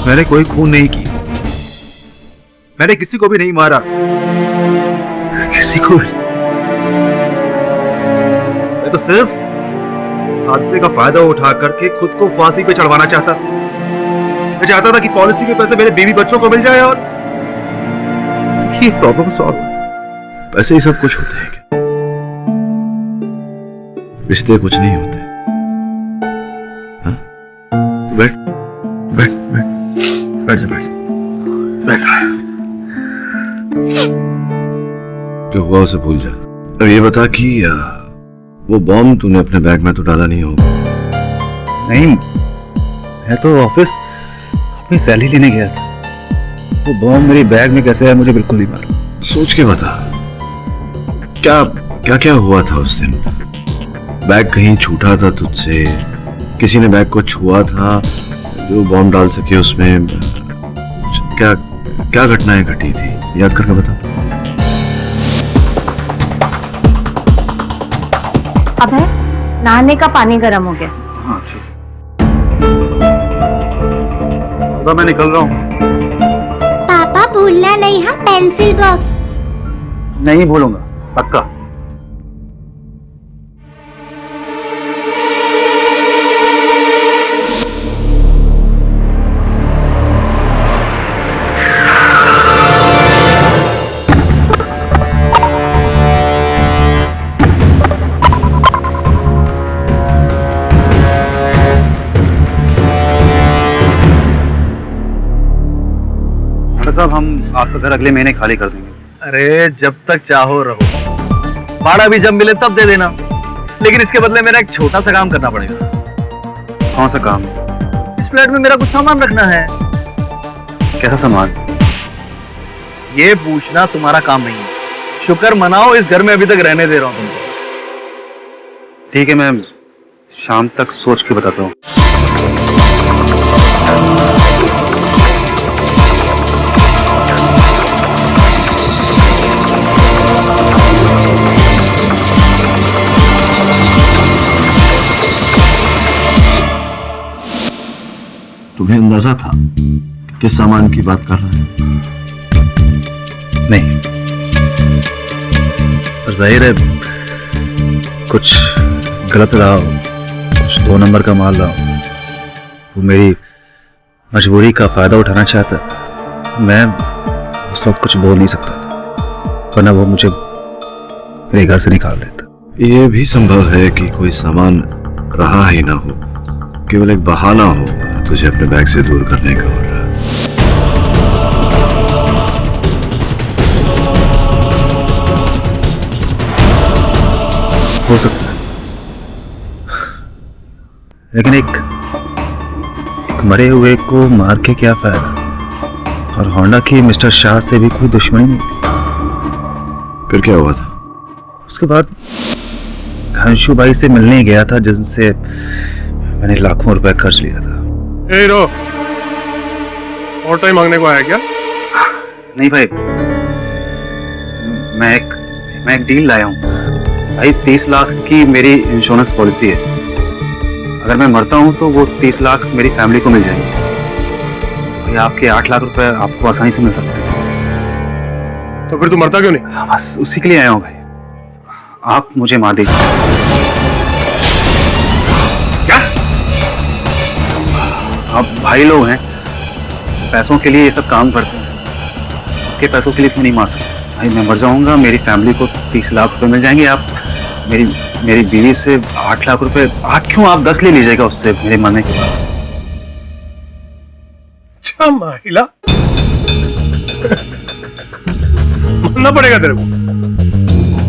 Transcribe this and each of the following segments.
मैंने कोई खून नहीं की, मैंने किसी को भी नहीं मारा, किसी को भी। मैं तो सिर्फ हादसे का फायदा उठा करके खुद को फांसी पे चढ़वाना चाहता था। मैं चाहता था कि पॉलिसी के पैसे मेरे बीवी बच्चों को मिल जाए और ये प्रॉब्लम सॉल्व। वैसे ही सब कुछ होते हैं क्या? रिश्ते कुछ नहीं होते। हाँ? बैठ बैठ बैठ बैठ जा, बैठ जो हुआ उसे भूल जा। अब ये बता कि वो बॉम्ब तूने अपने बैग में तो डाला नहीं होगा? नहीं, मैं तो ऑफिस अपनी सैलरी लेने गया था। वो बॉम्ब मेरे बैग में कैसे है मुझे बिल्कुल नहीं मालूम। सोच के बता, क्या क्या क्या हुआ था उस दिन? बैग कहीं छूटा था तुझसे? किसी ने बैग को छुआ था जो बॉम्ब डाल सके उसमें? क्या क्या घटनाएं घटी थी, याद करके बता। अबे, नहाने का पानी गर्म हो गया। हाँ ठीक, मैं निकल रहा हूँ। पापा भूलना नहीं है पेंसिल बॉक्स। नहीं भूलूंगा, पक्का। साहब, हम आपका घर अगले महीने खाली कर देंगे। अरे जब तक चाहो रहो, भाड़ा भी जब मिले तब दे देना, लेकिन इसके बदले मेरा एक छोटा सा काम करना पड़ेगा। कौन सा काम? इस फ्लैट में मेरा कुछ सामान रखना है। कैसा सामान? ये पूछना तुम्हारा काम नहीं है। शुक्र मनाओ इस घर में अभी तक रहने दे रहा हूं तुमको। ठीक है, मैं शाम तक सोच के बताता हूँ। तुम्हें अंदाजा था किस सामान की बात कर रहे हैं? नहीं, पर जाहिर है कुछ गलत रहा, कुछ 2 नंबर का माल रहा। वो मेरी मजबूरी का फायदा उठाना चाहता। मैं उस वक्त कुछ बोल नहीं सकता था, वरना वो मुझे मेरे घर से निकाल देता। ये भी संभव है कि कोई सामान रहा ही ना हो, केवल एक बहाना हो तुझे अपने बैग से दूर करने का। हो सकता है, लेकिन एक मरे हुए को मार के क्या फायदा? और होंडा की मिस्टर शाह से भी कोई दुश्मनी नहीं थी। फिर क्या हुआ था? उसके बाद घनशू भाई से मिलने गया था, जिनसे मैंने लाखों रुपए खर्च लिया था। ए रो, और टाइम मांगने को आया क्या? नहीं भाई, मैं एक डील लाया हूँ भाई। 30 लाख की मेरी इंश्योरेंस पॉलिसी है। अगर मैं मरता हूँ तो वो 30 लाख मेरी फैमिली को मिल जाएंगे। भाई आपके 8 लाख रुपए आपको आसानी से मिल सकते हैं। तो फिर तू मरता क्यों नहीं? बस उसी के लिए आया हूँ भाई। आप मुझे मार दीजिए। क्या? आप भाई लोग हैं, पैसों के लिए ये सब काम करते हैं। आपके पैसों के लिए क्यों नहीं मार सकते? भाई मैं मर जाऊंगा, मेरी फैमिली को 30 लाख रुपए मिल जाएंगे। आप मेरी बीवी से 8 लाख रुपए, 8 क्यों, आप 10 ले लीजिएगा उससे मेरे मरने के बाद। अच्छा महिला, मानना पड़ेगा तेरे को।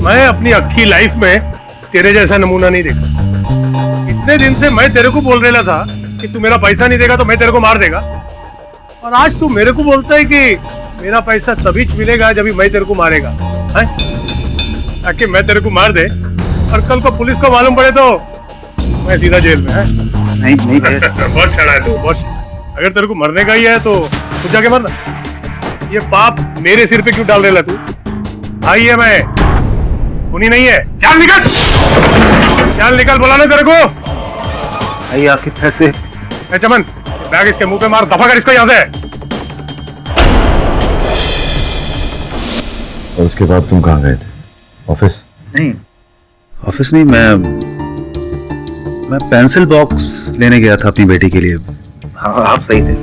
मैं अपनी अक्खी लाइफ में तेरे जैसा नमूना नहीं देखा। इतने दिन से मैं तेरे को बोल रहा था कि तू मेरा पैसा नहीं देगा तो मैं तेरे को मार देगा, और आज तू मेरे को बोलता है कि मेरा पैसा तभी मिलेगा जब मैं तेरे को मारेगा, ताकि मैं तेरे को मार दे और कल को पुलिस को मालूम पड़े तो मैं सीधा जेल में है। नहीं नहीं बहुत छड़ा है तू, बहुत। अगर तेरे को मरने का ही है तो तू जाके मरना। ये पाप मेरे सिर पे क्यों डाल रहा तू? भाई है मैं, खूनी नहीं है। चल निकल, चल निकल, बोला ना तेरे को। भाई आपके पैसे। चमन, बैग इसके मुंह पे मार, दफा कर इसको यहाँ से। और उसके बाद तुम कहाँ गए थे? ऑफिस? नहीं, ऑफिस नहीं, मैं पेंसिल बॉक्स लेने गया था अपनी बेटी के लिए। हाँ, आप सही थे।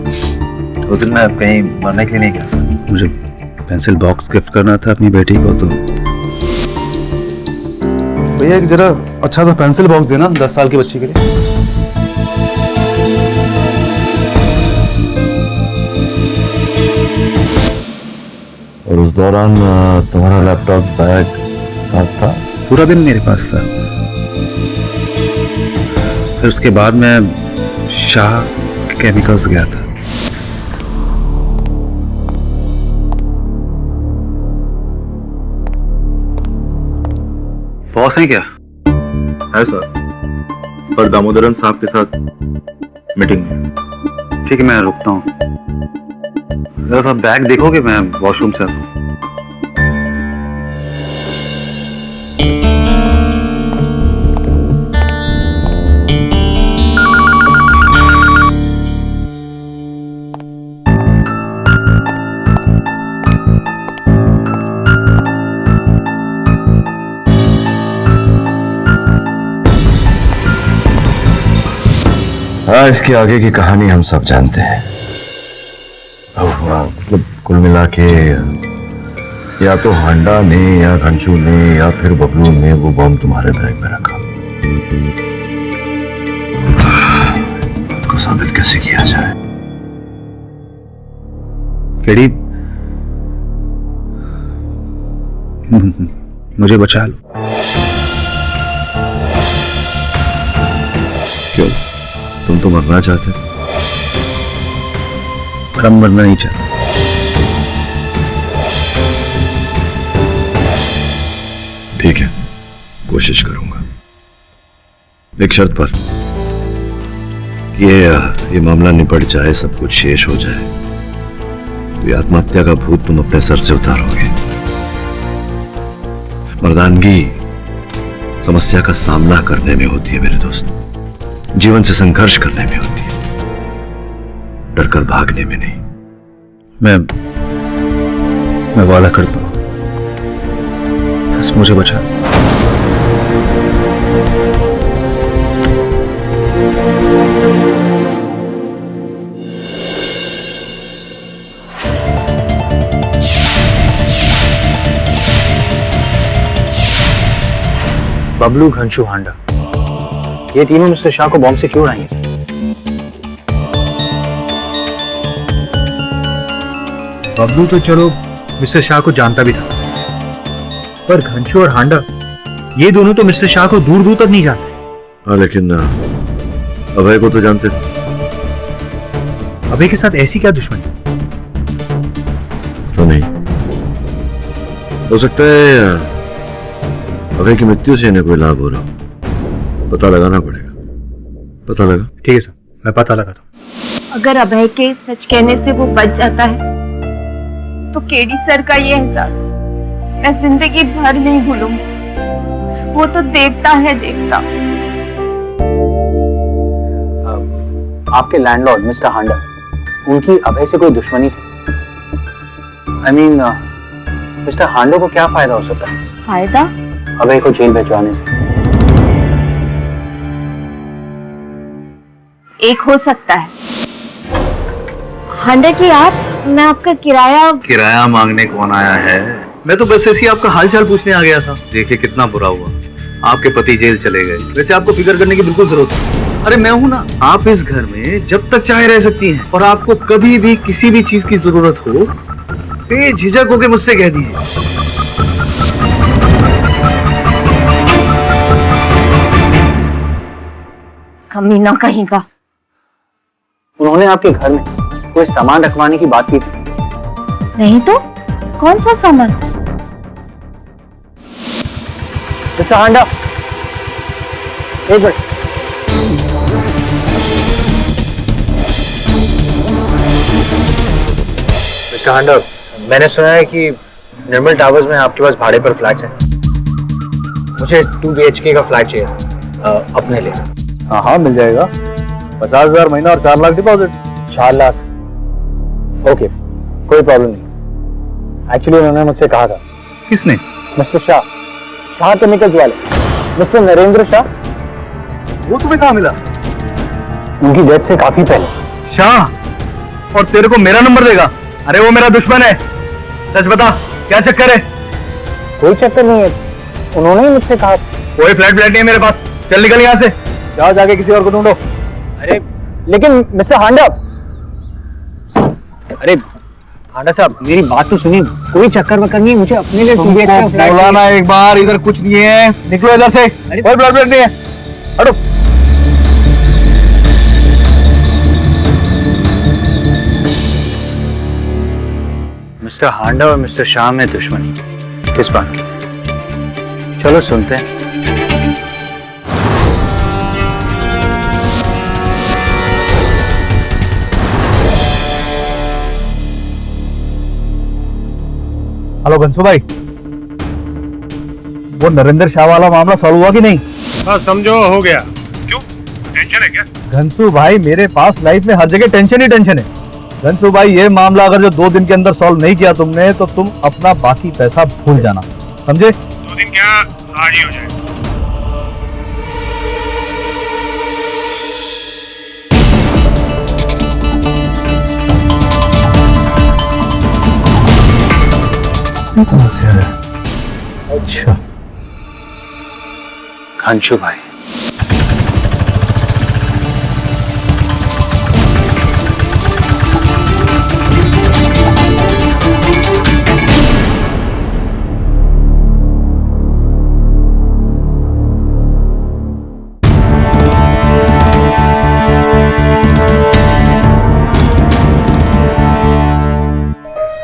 उस दिन मैं कहीं मरने के लिए नहीं गया था, मुझे पेंसिल बॉक्स गिफ्ट करना था अपनी बेटी को। तो भैया एक जरा अच्छा सा पेंसिल बॉक्स देना 10 साल की बच्ची के लिए। और उस दौरान तुम्हारा लैपटॉप बैग साथ था? पूरा दिन मेरे पास था। फिर उसके बाद मैं शाह केमिकल्स गया था। बॉस हैं क्या? है सर, पर दामोदरन साहब के साथ मीटिंग में। ठीक है, मैं रुकता हूँ। जरा सा बैग देखोगे? मैं वॉशरूम से आता हूँ। हाँ, इसके आगे की कहानी हम सब जानते हैं। मतलब कुल मिला के या तो हांडा ने या घंशू ने या फिर बबलू ने वो बम तुम्हारे बैग में रखा। इसको साबित कैसे किया जाए? केडी, मुझे बचा लो। क्यों? तुम तो मरना चाहते? पर हम मरना नहीं चाहते। ठीक है, कोशिश करूंगा, एक शर्त पर। ये मामला निपट जाए, सब कुछ शेष हो जाए, तो ये आत्महत्या का भूत तुम अपने सर से उतारोगे। मर्दानगी समस्या का सामना करने में होती है मेरे दोस्त, जीवन से संघर्ष करने में होती है, डरकर भागने में नहीं। मैं वादा करता हूं, बस मुझे बचा। बबलू, घंशू, हांडा, ये तीनों मिस्टर शाह को बॉम्ब से क्यों उड़ाएंगे सर? बबलू तो चलो मिस्टर शाह को जानता भी था, पर घंशू और हांडा ये दोनों तो मिस्टर शाह को दूर दूर तक नहीं जानते। हाँ, लेकिन अभय को तो जानते थे। अभय के साथ ऐसी क्या दुश्मनी? तो नहीं हो सकता है अभय की मृत्यु से इन्हें कोई लाभ हो रहा हो। पता लगाना पड़ेगा। पता लगा? ठीक है सर, मैं पता लगाता हूँ। अगर अभय के सच कहने से वो बच जाता है तो केडी सर का ये एहसास मैं जिंदगी भर नहीं भूलूंगी। वो तो देवता है, देवता। आपके लैंडलॉर्ड मिस्टर हांडा, उनकी अभय से कोई दुश्मनी थी? I mean, मिस्टर हांडा को क्या फायदा हो सकता है फायदा? अभय को जेल भिजवाने से? एक हो सकता है। हांडा जी, मैं आपका किराया मांगने कौन आया है? मैं तो बस ऐसे ही आपका हालचाल पूछने आ गया था। देखिए कितना बुरा हुआ, आपके पति जेल चले गए। वैसे आपको फिक्र करने की बिल्कुल जरूरत नहीं। अरे मैं हूं ना, आप इस घर में जब तक चाहे रह सकती हैं, और आपको कभी भी किसी भी चीज की जरूरत हो बेझिझक होकर मुझसे कह दीजिए। कमीना कहीं का। उन्होंने आपके घर में कोई सामान रखवाने की बात की थी? नहीं तो कौन सा सामान? मिस्टर हांडा, एक मिनट। मिस्टर हांडा, मैंने सुना है कि निर्मल टावर्स में आपके पास भाड़े पर फ्लैट्स हैं। मुझे 2 BHK का फ्लैट चाहिए अपने लिए। हाँ हाँ, मिल जाएगा। 50,000 महीना और 4 लाख डिपॉजिट। 4 लाख। ओके, कोई प्रॉब्लम नहीं। एक्चुअली उन्होंने मुझसे कहा था। किसने? मिस्टर शाह, शाह केमिकल्स वाले, मिस्टर नरेंद्र शाह। वो तुम्हें कहाँ मिला? उनकी डेथ से काफी पहले। शाह, और तेरे को मेरा नंबर देगा? अरे वो मेरा दुश्मन है। सच बता, क्या चक्कर है? कोई चक्कर नहीं है, उन्होंने ही मुझसे कहा। कोई फ्लैट नहीं है मेरे पास। चल निकल यहाँ से, जाओ जाके किसी और को ढूंढो। अरे लेकिन मिस्टर हांडा, अरे हांडा साहब मेरी बात तो सुनिए, कोई चक्कर वक्कर नहीं है, मुझे अपने लिए बोला ना एक बार, इधर कुछ नहीं है, निकलो इधर से। कोई फ्लैट नहीं है, हटो। मिस्टर हांडा और मिस्टर शाह में दुश्मनी किस बात की? चलो सुनते हैं। हेलो घनसू भाई, वो नरेंद्र शाह वाला मामला सॉल्व हुआ कि नहीं? हाँ समझो हो गया। क्यों, टेंशन है क्या? घनसू भाई, मेरे पास लाइफ में हर जगह टेंशन ही टेंशन है। घनसू भाई, ये मामला अगर जो 2 दिन के अंदर सॉल्व नहीं किया तुमने, तो तुम अपना बाकी पैसा भूल जाना, समझे? 2 दिन क्या, आज ही हो जाए। अच्छा घनशू भाई,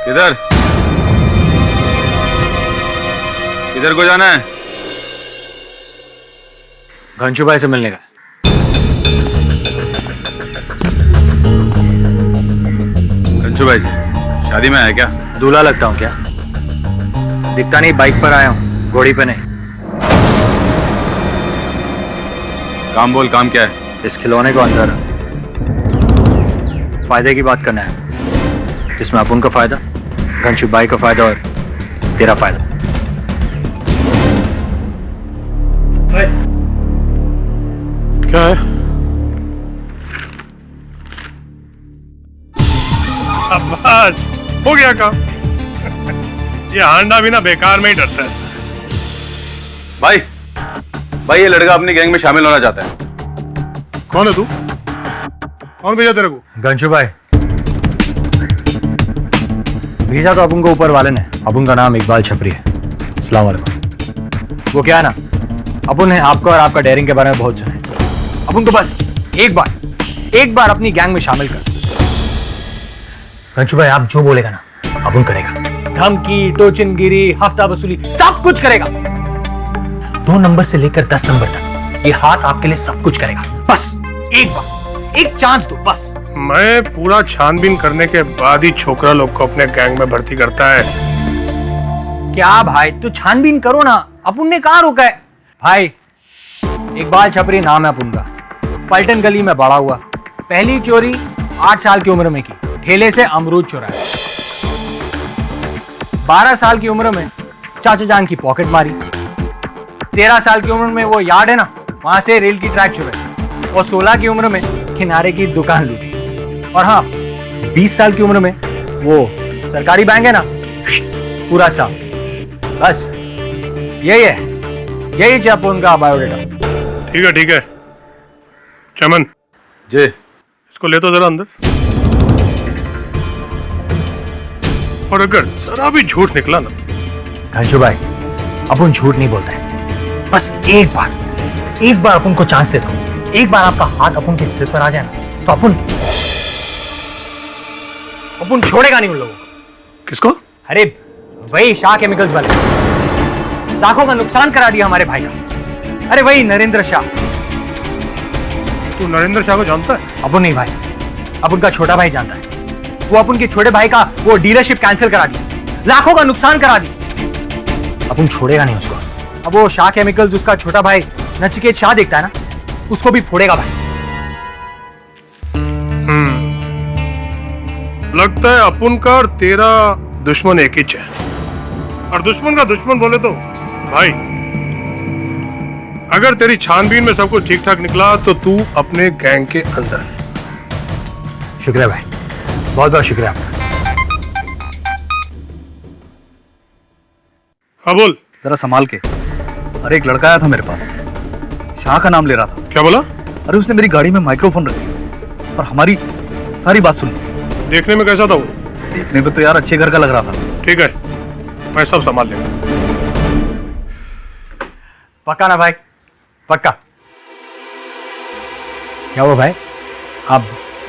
किधर किधर को जाना है? घनशू भाई से मिलने का। घनशू भाई से शादी में है क्या? दूल्हा लगता हूँ क्या? दिखता नहीं, बाइक पर आया हूँ, घोड़ी पे नहीं। काम बोल, काम क्या है? इस खिलौने को अंदर फायदे की बात करना है, इसमें अपन का फायदा, घनशू भाई का फायदा और तेरा फायदा। क्या है? शाबाश, हो गया काम। ये हांडा भी ना बेकार में ही डरता है। भाई ये लड़का अपनी गैंग में शामिल होना चाहता है। कौन है तू? कौन भेजा तेरे को? घनशू भाई, भेजा तो अपन को ऊपर वाले ने। अपन का नाम इकबाल छपरी है। अस्सलाम वालेकुम। वो क्या है ना, अपन ने आपका और आपका डेयरिंग के बारे में बहुत सुना है। अपन को बस एक बार अपनी गैंग में शामिल कर। घनशू भाई, आप जो बोलेगा ना अपन करेगा। धमकी, टोचनगिरी, हफ्ता वसूली, सब कुछ करेगा। 2 नंबर से लेकर 10 नंबर तक ये हाथ आपके लिए सब कुछ करेगा। बस एक बार, एक चांस दो बस। मैं पूरा छानबीन करने के बाद ही छोकरा लोग को अपने गैंग में भर्ती करता है। क्या भाई, तू छानबीन करो ना, अपन ने कहाँ रोका है? भाई इकबाल छपरी नाम है अपन का, पलटन गली में बड़ा हुआ। पहली चोरी 8 साल की उम्र में की, ठेले से अमरूद चुराया। 12 साल की उम्र में चाचा जान की पॉकेट मारी। 13 साल की उम्र में वो यार्ड है ना, वहां से रेल की ट्रैक चुराई। और 16 की उम्र में किनारे की दुकान लूटी। और हाँ, 20 साल की उम्र में वो सरकारी बैंक है ना, पूरा साफ। बस यही जब उनका बायोडेटा। ठीक है चमन जी, इसको ले तो जरा अंदर। और अगर जरा भी झूठ निकला ना। घनशू भाई, अपन झूठ नहीं बोलते हैं। बस एक बार अपन को चांस दे दो। एक बार आपका हाथ अपन के सिर पर आ जाए ना, तो अपन छोड़ेगा नहीं उन लोगों को। किसको? अरे वही शाह केमिकल्स वाले। लाखों का नुकसान करा दिया हमारे भाई का। अरे वही नरेंद्र शाह। तू नरेंद्र शाह को जानता है? अपन नहीं भाई, अपन का छोटा भाई जानता है। वो अपन के छोटे भाई का वो डीलरशिप कैंसिल करा दी, लाखों का नुकसान करा दी। अपन छोड़ेगा नहीं उसको। अब वो शाह केमिकल्स उसका छोटा भाई नचिकेत शाह देखता है ना, उसको भी फोड़ेगा भाई। लगता है अपुन का और तेरा दुश्मन एक ही है, और दुश्मन का दुश्मन बोले तो भाई। अगर तेरी छानबीन में सब कुछ ठीक ठाक निकला तो तू अपने गैंग के अंदर। शुक्रिया भाई, बहुत बहुत शुक्रिया आपका। हाँ बोल। जरा संभाल के। अरे एक लड़का आया था मेरे पास, शाह का नाम ले रहा था। क्या बोला? अरे उसने मेरी गाड़ी में माइक्रोफोन रख दिया और हमारी सारी बात सुन ली। देखने में कैसा था वो? देखने में तो यार अच्छे घर का लग रहा था। ठीक है, मैं सब संभाल लेगा। पक्का ना भाई? पक्का। क्या हुआ भाई, आप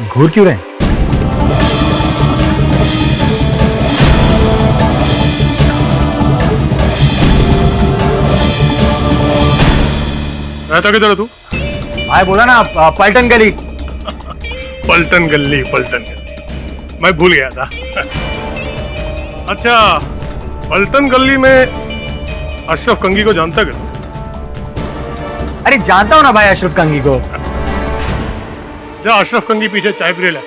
घूर क्यों रहे हैं? रहता किधर है तू? भाई बोला ना पलटन गली। पलटन गली, पलटन गली, मैं भूल गया था। अच्छा, पलटन गली में अशरफ कंगी को जानता क्या? अरे जानता हूँ ना भाई अशरफ कंगी को। जा अशरफ कंगी पीछे चाय पी ले,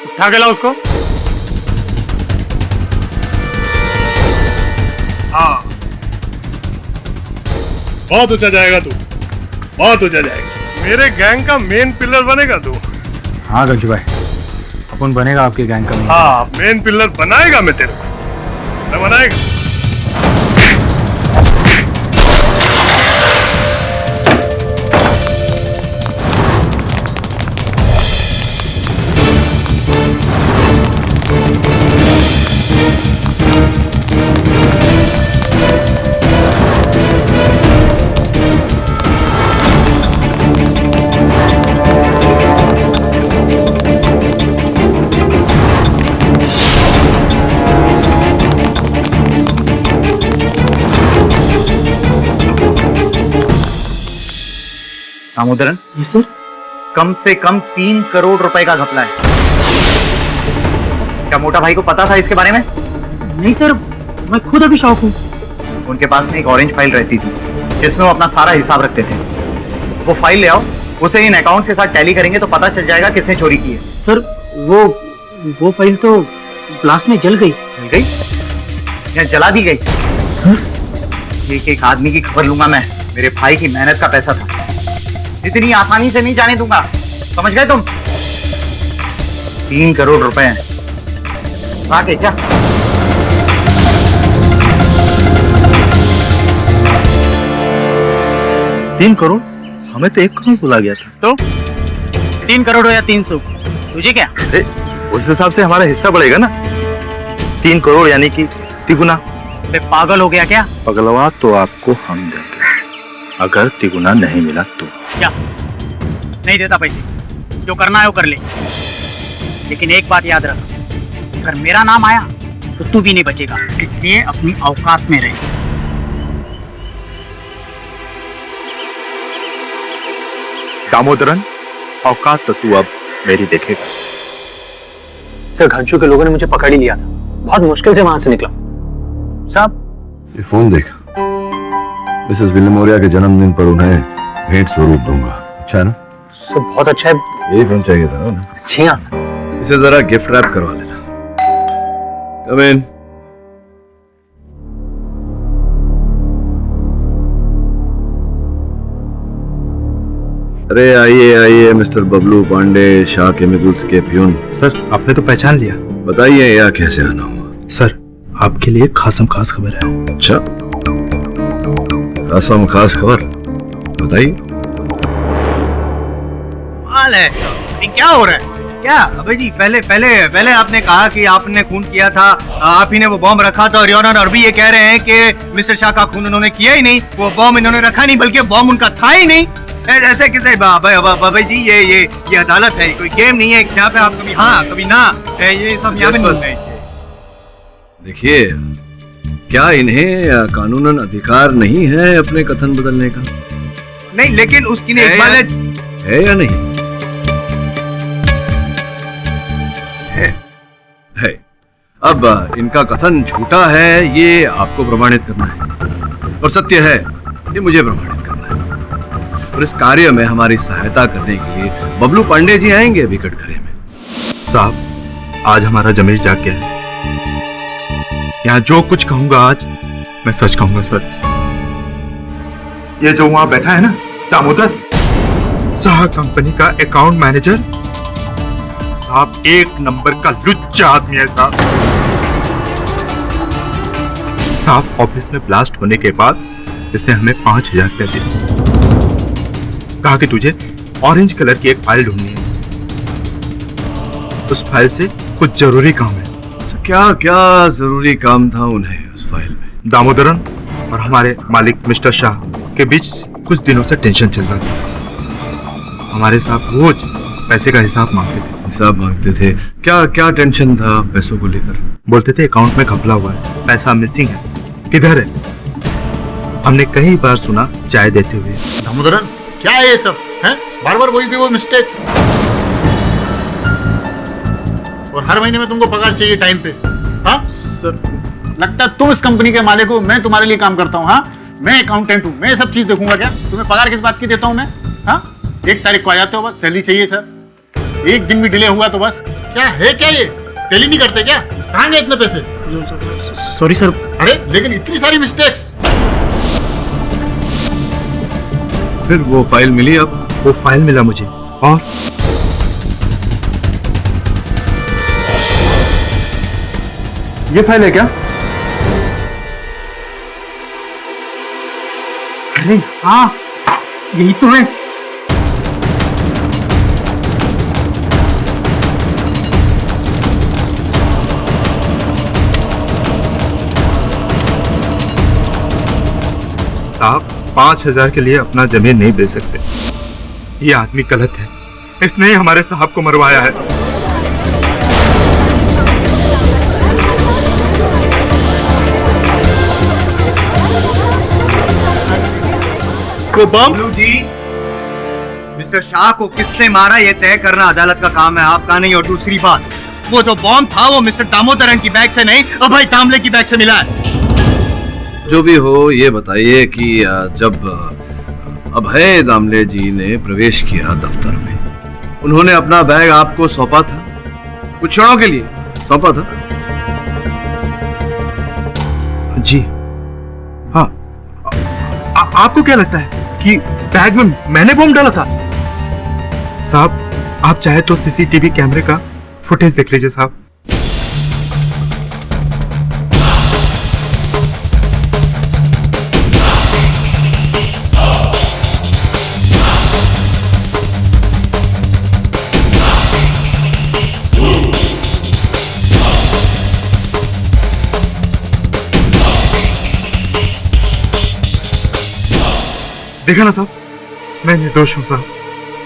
उठा के ला उसको। हाँ, बहुत ऊंचा जाएगा तू, बहुत ऊंचा जाएगा। मेरे गैंग का मेन पिलर बनेगा तू। हाँ गंजू भाई, अपन बनेगा आपके गैंग का। हाँ, मेन पिलर बनाएगा मैं तेरे को, मैं बनाएगा। दामोदरन, ये सर कम से कम 3 करोड़ रुपए का घपला है। क्या मोटा भाई को पता था इसके बारे में? नहीं सर, मैं खुद अभी शौक हूँ। उनके पास में एक ऑरेंज फाइल रहती थी जिसमें वो अपना सारा हिसाब रखते थे। वो फाइल ले आओ, उसे इन अकाउंट्स के साथ टैली करेंगे तो पता चल जाएगा किसने चोरी की है। सर वो फाइल तो ब्लास्ट में जल गई। जल गई या जला दी गई? एक एक आदमी की खबर लूंगा मैं। मेरे भाई की मेहनत का पैसा था, इतनी आसानी से नहीं जाने दूंगा, समझ गए तुम? 3 करोड़ रुपए हैं। आगे क्या? तीन करोड़? हमें तो 1 करोड़ बोला गया था। तो 3 करोड़ हो या 300, तुझे क्या? उस हिसाब से हमारा हिस्सा बढ़ेगा ना। 3 करोड़ यानी कि तिगुना। पागल हो गया क्या? पगलवा तो आपको हम देंगे, अगर तिगुना नहीं मिला तो। क्या नहीं देता पैसे? जो करना है वो कर ले, लेकिन एक बात याद रख, अगर मेरा नाम आया तो तू भी नहीं बचेगा, इसलिए अपनी औकात में रहे। दामोदरन, औकात तो तू अब मेरी देखेगा। सर घनशू के लोगों ने मुझे पकड़ ही लिया था, बहुत मुश्किल से वहां से निकला। साहब ये फोन देख, मिसेस विलियमोरिया के जन्मदिन पर उन्हें भेंट स्वरूप दूंगा। अच्छा है ना? सब बहुत अच्छा है। यही फोन चाहिए था ना? जी हाँ। इसे जरा गिफ्ट रैप करवा लेना। कम इन। अरे आइए आइए मिस्टर बबलू पांडे, शाह केमिकल्स के प्यून। सर आपने तो पहचान लिया। बताइए यह कैसे आना हुआ? सर आपके लिए खासम खास खबर है। अच्छा, खासम खास खबर, बताइए। हाल है, क्या हो रहा है? क्या अबे जी, पहले आपने कहा कि आपने खून किया था, आप ही ने वो बॉम्ब रखा था, और योनर अरबी ये कह रहे हैं कि मिस्टर शाह का खून उन्होंने किया ही नहीं, वो बॉम्ब इन्होंने रखा नहीं, बल्कि बॉम्ब उनका था ही नहीं। ऐसे कैसे? बाबा जी ये अदालत है, कोई गेम नहीं है यहाँ पे आप कभी हाँ कभी ना, ये सब यहाँ पे नहीं होता है। देखिए, क्या इन्हें कानूनन अधिकार नहीं है अपने कथन बदलने का? नहीं, लेकिन उसकी ने है या नहीं है? अब इनका कथन झूठा है ये आपको प्रमाणित करना है, और सत्य है ये मुझे प्रमाणित करना है। और इस कार्य में हमारी सहायता करने के लिए बबलू पांडे जी आएंगे अभी कटघरे में। साहब आज हमारा जमीर जाग गया है। यहाँ जो कुछ कहूंगा आज मैं सच कहूंगा सर। ये जो वहां बैठा है ना दामोदर, शाह कंपनी का अकाउंट मैनेजर साहब, एक नंबर का लुच्चा आदमी है साहब। साहब ऑफिस में ब्लास्ट होने के बाद इसने हमें 5,000 रुपया दिया, कहा कि तुझे ऑरेंज कलर की एक फाइल ढूंढनी है, उस फाइल से कुछ जरूरी काम है। तो क्या क्या जरूरी काम था उन्हें उस फाइल में? दामोदरन और हमारे मालिक मिस्टर शाह के बीच कुछ दिनों से टेंशन चल रहा था। हमारे साहब रोज पैसे का हिसाब मांगते थे। हिसाब मांगते थे? क्या क्या टेंशन था पैसों को लेकर? बोलते थे अकाउंट में घपला हुआ है, पैसा मिसिंग है, किधर है? हमने कई बार सुना चाय देते हुए। दामोदरन क्या है ये सब हैं? बार बार वही वो मिस्टेक्स, और हर महीने में तुमको पगार चाहिए टाइम पे। हाँ सर, लगता है तुम इस कंपनी के मालिक हो, मैं तुम्हारे लिए काम करता हूँ। हाँ मैं अकाउंटेंट हूँ, मैं सब चीज देखूंगा। क्या तुम्हें पगार किस बात की देता हूँ मैं? हाँ 1 तारीख को आ जाते हो, बस सैलरी चाहिए सर। एक दिन भी डिले हुआ तो बस। क्या है क्या ये टेली नहीं करते क्या? कहाँ गए इतने पैसे? Sorry sir. अरे लेकिन इतनी सारी मिस्टेक्स। फिर वो फाइल मिली? अब वो फाइल मिला मुझे, और ये फाइल है क्या? अरे हाँ, यही तो है। साहब 5,000 के लिए अपना जमीन नहीं बेच सकते। ये आदमी गलत है, इसने ही हमारे साहब को मरवाया है। वो बम जी, मिस्टर शाह को किसने मारा ये तय करना अदालत का काम है, आपका नहीं। और दूसरी बात, वो जो बॉम्ब था वो मिस्टर दामोदरन की बैग से नहीं, अभय दामले की बैग से मिला है। जो भी हो ये बताइए कि जब अभय दामले जी ने प्रवेश किया दफ्तर में, उन्होंने अपना बैग आपको सौंपा था? कुछ क्षणों के लिए सौंपा था? जी हाँ। आपको क्या लगता है कि बैग में मैंने बॉम्ब डाला था? साहब आप चाहे तो सीसीटीवी कैमरे का फुटेज देख लीजिए साहब। देखा ना साहब, मैं निर्दोष हूँ साहब,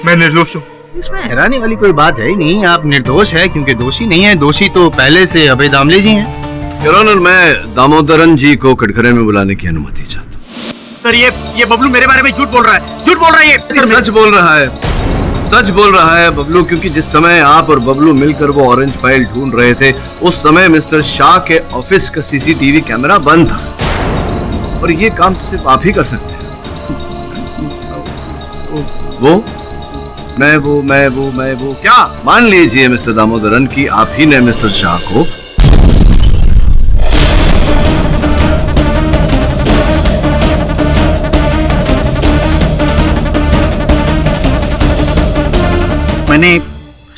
मैं निर्दोष हूँ। इसमें हैरानी वाली कोई बात है ही नहीं। आप निर्दोष है क्योंकि दोषी नहीं है। दोषी तो पहले से अभय दामले जी हैं। योर ऑनर, मैं दामोदरन जी को कटघरे में बुलाने की अनुमति चाहता हूँ। सर ये बबलू मेरे बारे में झूठ बोल रहा है, झूठ बोल रहा है ये। सच बोल रहा है, सच बोल रहा है बबलू, क्योंकि जिस समय आप और बबलू मिलकर वो ऑरेंज फाइल ढूंढ रहे थे, उस समय मिस्टर शाह के ऑफिस का सीसीटीवी कैमरा बंद था, और ये काम तो सिर्फ आप ही कर सकते हैं। मैं वो क्या? मान लीजिए मिस्टर दामोदरन कि आप ही ने मिस्टर शाह को मैंने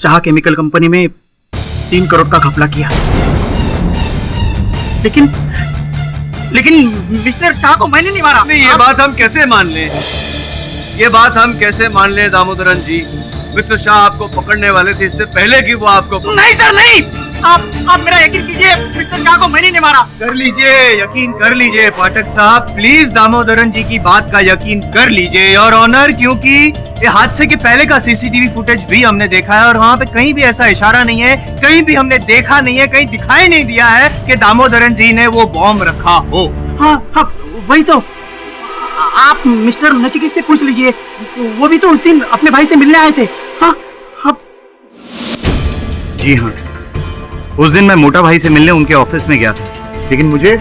शाह केमिकल कंपनी में 3 करोड़ का घपला किया, लेकिन मिस्टर शाह को मैंने नहीं मारा। ये बात हम कैसे मान लें? ये बात हम कैसे मान लें दामोदरन जी? मिस्टर शाह आपको पकड़ने वाले थे इससे पहले कि वो आपको नहीं सर नहीं, आप मेरा यकीन कीजिए, मिस्टर शाह को मैंने नहीं मारा। कर लीजिए, यकीन कर लीजिए पाठक साहब, प्लीज दामोदरन जी की बात का यकीन कर लीजिए योर ऑनर, क्योंकि ये हादसे के पहले का सीसीटीवी फुटेज भी हमने देखा है और वहाँ पे कहीं भी ऐसा इशारा नहीं है, कहीं भी हमने देखा नहीं है, कहीं दिखाई नहीं दिया है कि दामोदरन जी ने वो बॉम्ब रखा हो। हाँ वही तो, आप मिस्टर नचिकेत से पूछ लीजिए, वो भी तो उस दिन अपने भाई से मिलने आए थे। हाँ जी हाँ, उस दिन मैं मोटा भाई से मिलने उनके ऑफिस में गया था, लेकिन मुझे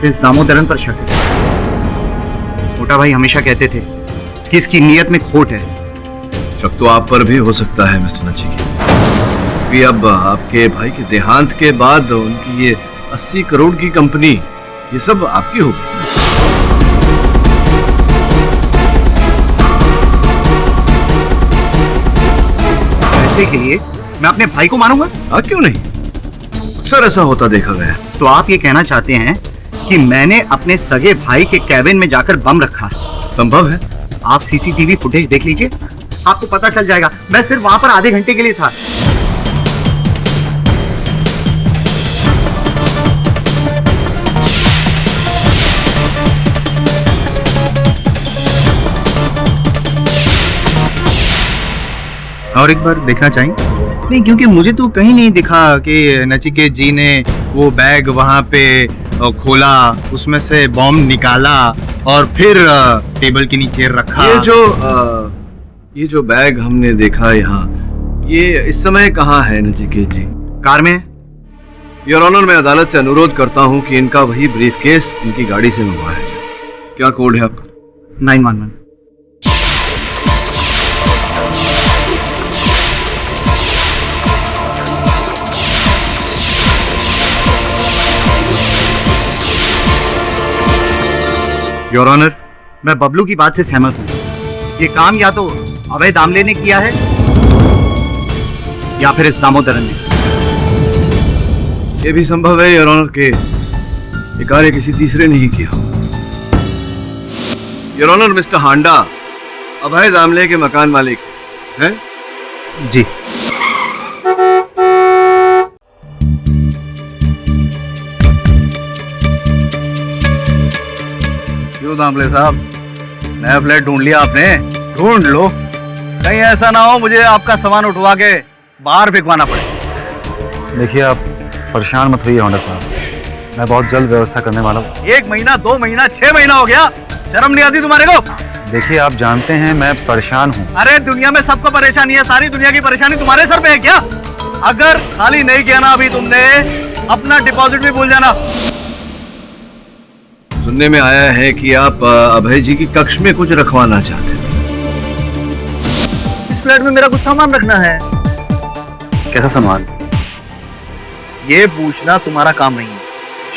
इस दामोदरन पर शक है। मोटा भाई हमेशा कहते थे कि इसकी नीयत में खोट है। शक तो आप पर भी हो सकता है मिस्टर नचिकेत, भी अब आपके भाई के देहांत के बाद उनकी ये 80 करोड़ की कंपनी, ये सब आपकी होगी। पैसे के लिए मैं अपने भाई को मारूंगा? हाँ, क्यों नहीं, अक्सर ऐसा होता देखा गया। तो आप ये कहना चाहते हैं कि मैंने अपने सगे भाई के कैबिन में जाकर बम रखा? संभव है। आप सीसीटीवी फुटेज देख लीजिए, आपको पता चल जाएगा। मैं सिर्फ वहां पर आधे घंटे के लिए था। और एक बार देखना चाहेंगे? नहीं, क्योंकि मुझे तो कहीं नहीं दिखा कि नचिकेत जी ने वो बैग वहां पे खोला, उसमें से बॉम्ब निकाला और फिर टेबल के नीचे रखा। ये जो बैग हमने देखा यहाँ, ये इस समय कहाँ है नचिकेत जी? कार में। योर ऑनर, मैं अदालत से अनुरोध करता हूँ कि इनका वही ब्रीफकेस इनकी गाड़ी से मंगवाया जाए। क्या कोड है आपका? 911। योर ऑनर, मैं बबलू की बात से सहमत हूँ। ये काम या तो अभय दामले ने किया है या फिर इस दामोदरन ने। ये भी संभव है योर ऑनर के ये कार्य किसी तीसरे ने ही किया। योर ऑनर, मिस्टर हांडा अभय दामले के मकान मालिक हैं? जी। क्यों दामले साहब, नया फ्लैट ढूंढ लिया आपने? ढूंढ लो, कहीं ऐसा ना हो मुझे आपका सामान उठवा के बाहर फेंकवाना पड़े। देखिए, आप परेशान मत होइए होंडा साहब, मैं बहुत जल्द व्यवस्था करने वाला हूँ। 1 महीना, 2 महीना, 6 महीना हो गया, शर्म नहीं आती तुम्हारे को? देखिए, आप जानते हैं मैं परेशान हूँ। अरे दुनिया में सबको परेशानी है, सारी दुनिया की परेशानी तुम्हारे सर पे है क्या? अगर खाली नहीं किया ना अभी तुमने, अपना डिपॉजिट भी भूल जाना। सुनने में आया है कि आप अभय जी की कक्ष में कुछ रखवाना चाहते हैं। इस फ्लैट में मेरा कुछ सामान रखना है। कैसा सामान? ये पूछना तुम्हारा काम नहीं है।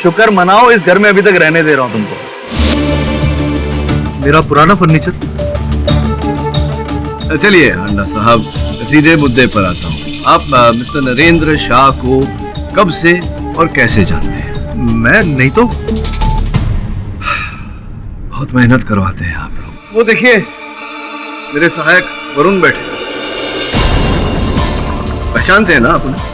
शुक्र मनाओ इस घर में अभी तक रहने दे रहा हूं तुमको। मेरा पुराना फर्नीचर। चलिए हांडा साहब, सीधे मुद्दे पर आता हूँ। आप मिस्टर नरेंद्र शाह को कब से और कैसे जानते हैं? मैं नहीं तो। बहुत मेहनत करवाते हैं आप लोग। वो देखिए, मेरे सहायक वरुण बैठे, पहचानते हैं ना आप उन्हें?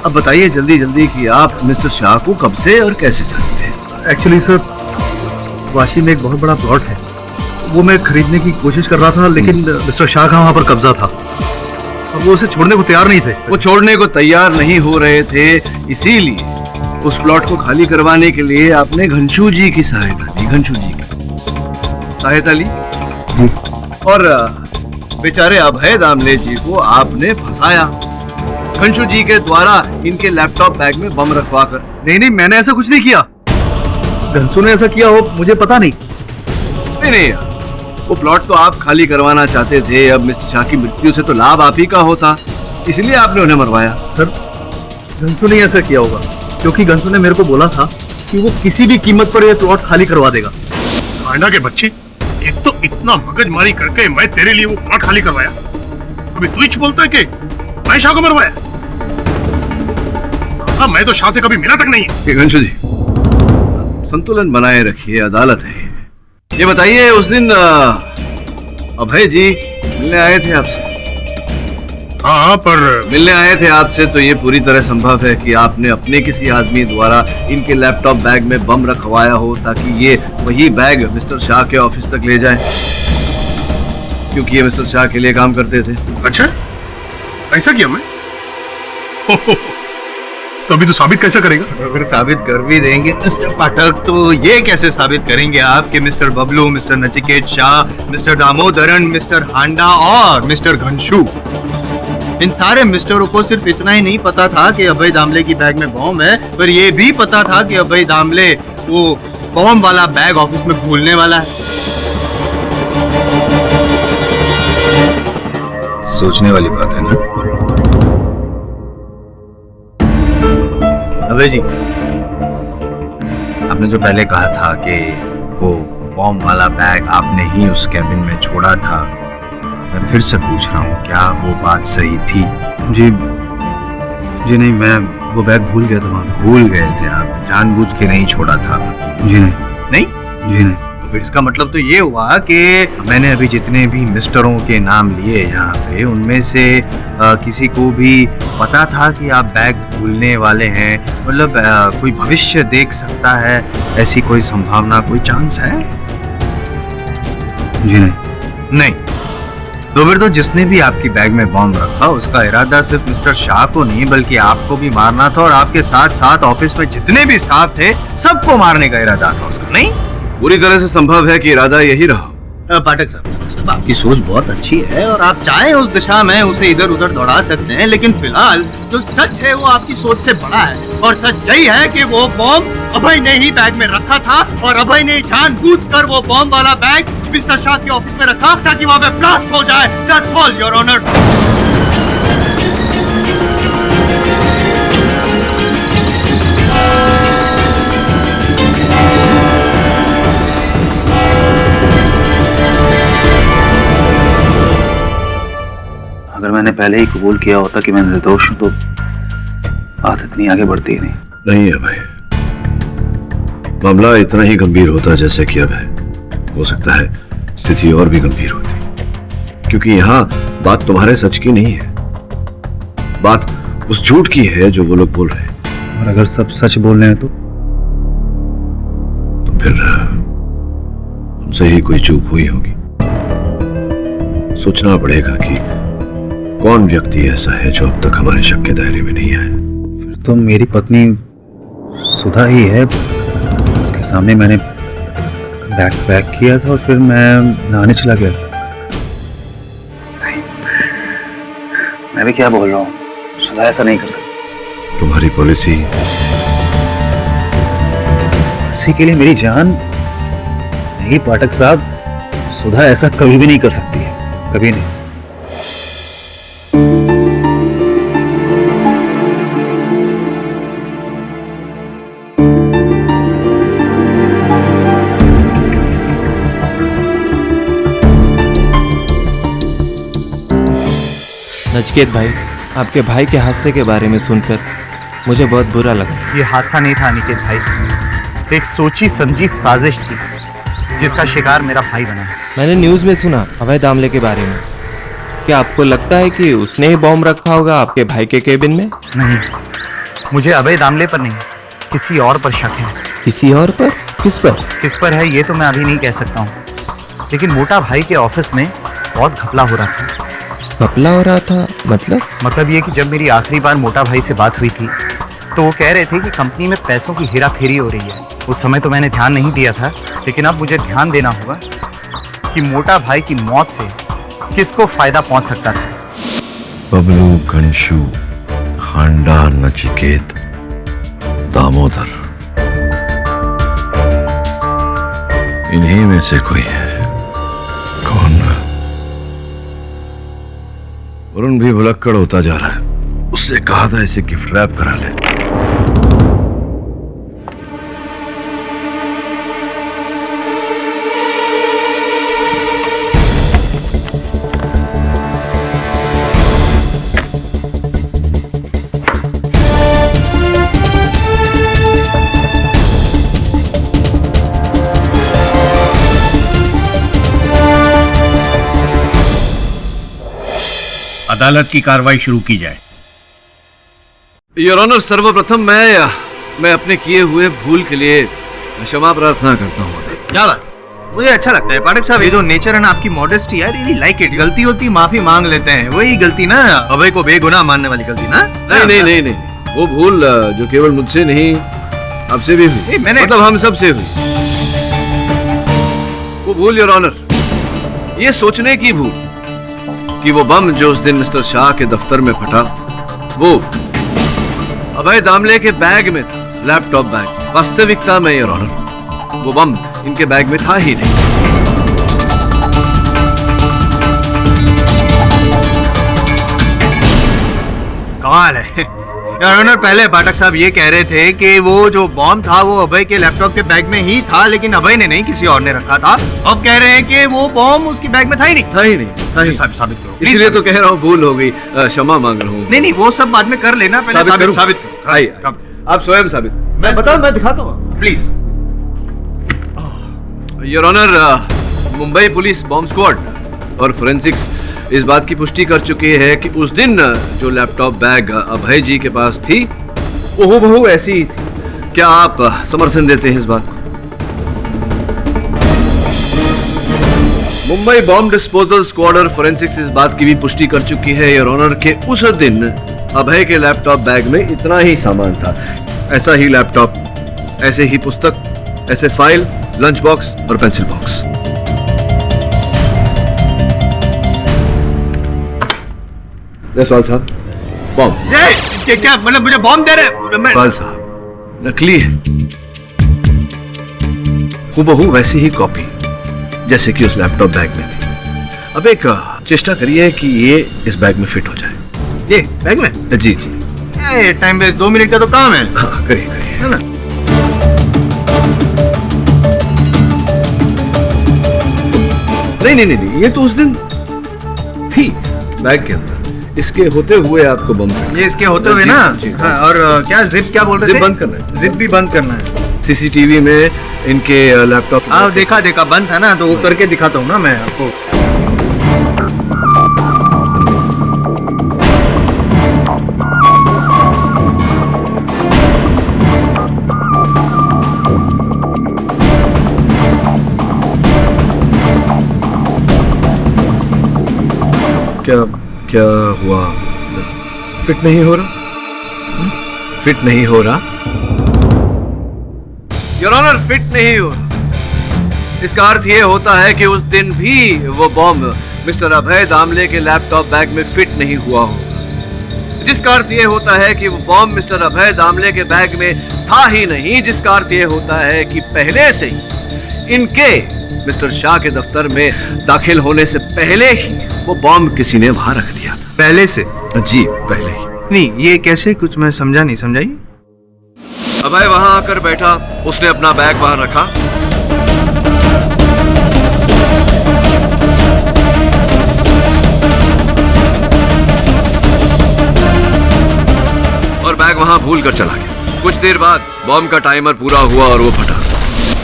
अब बताइए जल्दी जल्दी कि आप मिस्टर शाह को कब से और कैसे जानते हैं? एक्चुअली सर, वाशी में एक बहुत बड़ा प्लॉट है, वो मैं खरीदने की कोशिश कर रहा था, लेकिन मिस्टर शाह का वहां पर कब्जा था और वो उसे छोड़ने को तैयार नहीं थे। वो छोड़ने को तैयार नहीं हो रहे थे, इसीलिए उस प्लॉट को खाली करवाने के लिए आपने घनशू जी की सहायता ली। घनशू जी की सहायता ली जी। और बेचारे अभय दामले जी को आपने फंसाया घनशू जी के द्वारा इनके लैपटॉप बैग में बम रखवा कर। नहीं नहीं, मैंने ऐसा कुछ नहीं किया। घनशू ने ऐसा किया हो मुझे पता नहीं। नहीं यार, वो प्लॉट तो आप खाली करवाना चाहते थे। अब मिस्टर शाह की मृत्यु से तो लाभ आप ही का होता, इसलिए आपने उन्हें मरवाया। सर, घनशू ने ऐसा किया होगा क्योंकि घनशू ने मेरे को बोला था कि वो किसी भी कीमत पर ये प्लॉट खाली करवा देगा। हांडा के बच्चे, एक तो इतना मगजमारी करके मैं तेरे लिए वो प्लॉट खाली करवाया, अभी तू ही बोलता है कि मैं शाह को मरवाया। साला, मैं तो शाह से कभी मिला तक नहीं। घनशू जी, संतुलन बनाए रखिए, अदालत है। ये बताइए, उस दिन अभय जी मिलने आए थे आपसे? हाँ, पर मिलने आए थे आपसे तो ये पूरी तरह संभव है कि आपने अपने किसी आदमी द्वारा इनके लैपटॉप बैग में बम रखवाया हो ताकि ये वही बैग मिस्टर शाह के ऑफिस तक ले जाए, क्योंकि ये मिस्टर शाह के लिए काम करते थे। अच्छा, ऐसा किया मैं? तो अभी तो साबित कैसे करेगा? अगर साबित कर भी देंगे मिस्टर पाठक, तो ये कैसे साबित करेंगे आप कि mister Bablu, mister Nachiket Shah, mister Damodaran, mister Handa और मिस्टर घनशू इन सारे मिस्टरों को सिर्फ इतना ही नहीं पता था कि अभय दामले की बैग में बॉम्ब है, पर ये भी पता था कि अभय दामले वो बॉम्ब वाला बैग ऑफिस में भूलने वाला है। सोचने वाली बात है ना। अभय जी, आपने जो पहले कहा था कि वो बॉम्ब वाला बैग आपने ही उस कैबिन में छोड़ा था, मैं फिर से पूछ रहा हूँ, क्या वो बात सही थी? जी नहीं, मैं वो बैग भूल गया था वहाँ। भूल गए थे आप? जानबूझ के नहीं छोड़ा था? जी नहीं। नहीं? जी नहीं। तो फिर इसका मतलब तो ये हुआ कि मैंने अभी जितने भी मिस्टरों के नाम लिए यहाँ पे, उनमें से किसी को भी पता था कि आप बैग भूलने वाले हैं? मतलब कोई भविष्य देख सकता है, ऐसी कोई संभावना, कोई चांस है? जी नहीं। नहीं। तो फिर तो जिसने भी आपकी बैग में बॉम्ब रखा, उसका इरादा सिर्फ मिस्टर शाह को नहीं बल्कि आपको भी मारना था, और आपके साथ साथ ऑफिस में जितने भी स्टाफ थे सबको मारने का इरादा था उसका, नहीं? पूरी तरह से संभव है कि इरादा यही रहा। पाठक साहब, आपकी सोच बहुत अच्छी है और आप चाहें उस दिशा में उसे इधर उधर दौड़ा सकते हैं, लेकिन फिलहाल जो सच है वो आपकी सोच से बड़ा है, और सच यही है कि वो बॉम्ब अभय ने ही बैग में रखा था, और अभय ने जानबूझकर वो बॉम्ब वाला बैग मिस्टर शाह के ऑफिस में रखा ताकि वहां पे ब्लास्ट हो जाए। That's all your honour. अगर मैंने पहले ही कबूल किया होता कि मैं निर्दोष हूं तो बात इतनी आगे बढ़ती ही नहीं। नहीं है भाई, मामला इतना ही गंभीर होता जैसे कि अब है। हो सकता है स्थिति और भी गंभीर होती, क्योंकि यहाँ बात तुम्हारे सच की नहीं है, बात उस झूठ की है जो वो लोग बोल रहे हैं। और अगर सब सच बोल रहे हैं तो फिर हमसे ही कोई चूक हुई होगी। सोचना पड़ेगा कि कौन व्यक्ति ऐसा है जो अब तक हमारे शक के दायरे में नहीं आया। फिर तो मेरी पत्नी सुधा ही है। उसके सामने मैंने बैग पैक किया था और फिर मैं नहाने चला गया। नहीं, मैं भी क्या बोल रहा हूँ, सुधा ऐसा नहीं कर सकती। तुम्हारी पॉलिसी इसी के लिए मेरी जान नहीं पाठक साहब, सुधा ऐसा कभी भी नहीं कर सकती है, कभी नहीं। नचकेत भाई, आपके भाई के हादसे के बारे में सुनकर मुझे बहुत बुरा लगा। ये हादसा नहीं था अनिकेत भाई, एक सोची समझी साजिश थी जिसका शिकार मेरा भाई बना है। मैंने न्यूज़ में सुना अभय दामले के बारे में। क्या आपको लगता है कि उसने ही बॉम्ब रखा होगा आपके भाई के केबिन में? नहीं, मुझे अभय दामले पर नहीं, किसी और पर शक है। किसी और पर? किस पर? किस पर है ये तो मैं अभी नहीं कह सकता हूँ, लेकिन मोटा भाई के ऑफिस में बहुत घपला हो रहा था। घपला हो रहा था मतलब ये कि जब मेरी आखिरी बार मोटा भाई से बात हुई थी तो वो कह रहे थे कि कंपनी में पैसों की हेराफेरी हो रही है। उस समय तो मैंने ध्यान नहीं दिया था, लेकिन अब मुझे ध्यान देना होगा कि मोटा भाई की मौत से किसको फायदा पहुंच सकता था। बबलू, कंशु, खांडा, नचिकेत, दामोदर, इन्हीं में से कोई है। कौन? वरुण भी भुलक्कड़ होता जा रहा है। उससे कहा था इसे गिफ्ट रैप करा ले। अदालत की कार्रवाई शुरू की जाए। योर ऑनर, सर्वप्रथम मैं अपने किए हुए भूल के लिए क्षमा प्रार्थना करता हूँ। क्या बात, मुझे अच्छा लगता है पाठक साहब, ये जो नेचर है ना आपकी, मॉडेस्टी है, रियली लाइक इट। गलती होती माफी मांग लेते हैं, वही गलती ना अभय को बेगुनाह मानने वाली गलती ना? नहीं, वो भूल जो केवल मुझसे नहीं आपसे भी हुई, मतलब हम सब से हुई। वो भूल योर ऑनर, ये सोचने की भूल कि वो बम जो उस दिन मिस्टर शाह के दफ्तर में फटा वो अभय दामले के बैग में था, लैपटॉप बैग। वास्तविकता में योर ऑनर वो बम इनके बैग में था ही नहीं। कमाल है योर ऑनर। पहले पाठक साहब ये कह रहे थे कि वो जो बॉम्ब था वो अभय के लैपटॉप के बैग में ही था, लेकिन अभय ने नहीं, किसी और ने रखा था। अब कह रहे हैं कि वो बॉम्ब उसकी बैग में था ही नहीं। साबित करो। इसलिए तो कह रहा हूँ, भूल हो गई, क्षमा मांग रहा हूँ। नहीं, वो सब बाद में कर लेना, पहले साबित करो। आइए, आप स्वयं साबित। मैं बताऊं, मैं दिखाता हूँ please. Your honour, Mumbai police bomb squad और फोरेंसिक्स इस बात की पुष्टि कर चुकी है कि उस दिन जो लैपटॉप बैग अभय जी के पास थी वो हूबहू ऐसी ही थी। क्या आप समर्थन देते हैं इस बात को? मुंबई बॉम्ब डिस्पोजल स्क्वाड और फोरेंसिक्स इस बात की भी पुष्टि कर चुकी है योर ऑनर के उस दिन अभय के लैपटॉप बैग में इतना ही सामान था। ऐसा ही लैपटॉप, ऐसे ही पुस्तक, ऐसे फाइल, लंच बॉक्स और पेंसिल बॉक्स। जयसवाल साहब, बॉम्ब। ये क्या मतलब मुझे बॉम्ब दे रहे? जयसवाल साहब, नकली है, हूबहू वैसी ही कॉपी जैसे कि उस लैपटॉप बैग में थी। अब एक चेष्टा करिए कि ये इस बैग में फिट हो जाए। ये बैग में? जी जी। टाइम वेस्ट, 2 मिनट का तो काम है। हाँ, करिए करिए, है ना? नहीं, ये तो उस दिन थी बैग के अंदर। इसके होते हुए आपको बम, ये इसके होते हुए ना। हाँ, और क्या जिप, क्या बोल रहे थे? जिप बंद करना है। जिप भी बंद करना है। सीसीटीवी में इनके लैपटॉप। हाँ, देखा बंद था ना, तो वो करके दिखाता हूँ ना मैं आपको। क्या हुआ? फिट नहीं हो रहा? फिट नहीं हो रहा योर ऑनर, फिट नहीं हो रहा। इसका अर्थ ये होता है कि उस दिन भी वो बॉम्ब मिस्टर अभय दामले के लैपटॉप बैग में फिट नहीं हुआ होगा, जिसका अर्थ ये होता है कि वो बॉम्ब मिस्टर अभय दामले के बैग में था ही नहीं, जिसका अर्थ ये होता है कि पहले से ही इनके मिस्टर शाह के दफ्तर में दाखिल होने से पहले ही वो बॉम्ब किसी ने वहां रख दिया था। पहले से? जी, पहले ही। नहीं, ये कैसे? कुछ मैं समझा नहीं, समझाइए। अभय वहां आकर बैठा, उसने अपना बैग वहां रखा, और बैग वहां भूल कर चला गया। कुछ देर बाद बॉम्ब का टाइमर पूरा हुआ और वो फटा,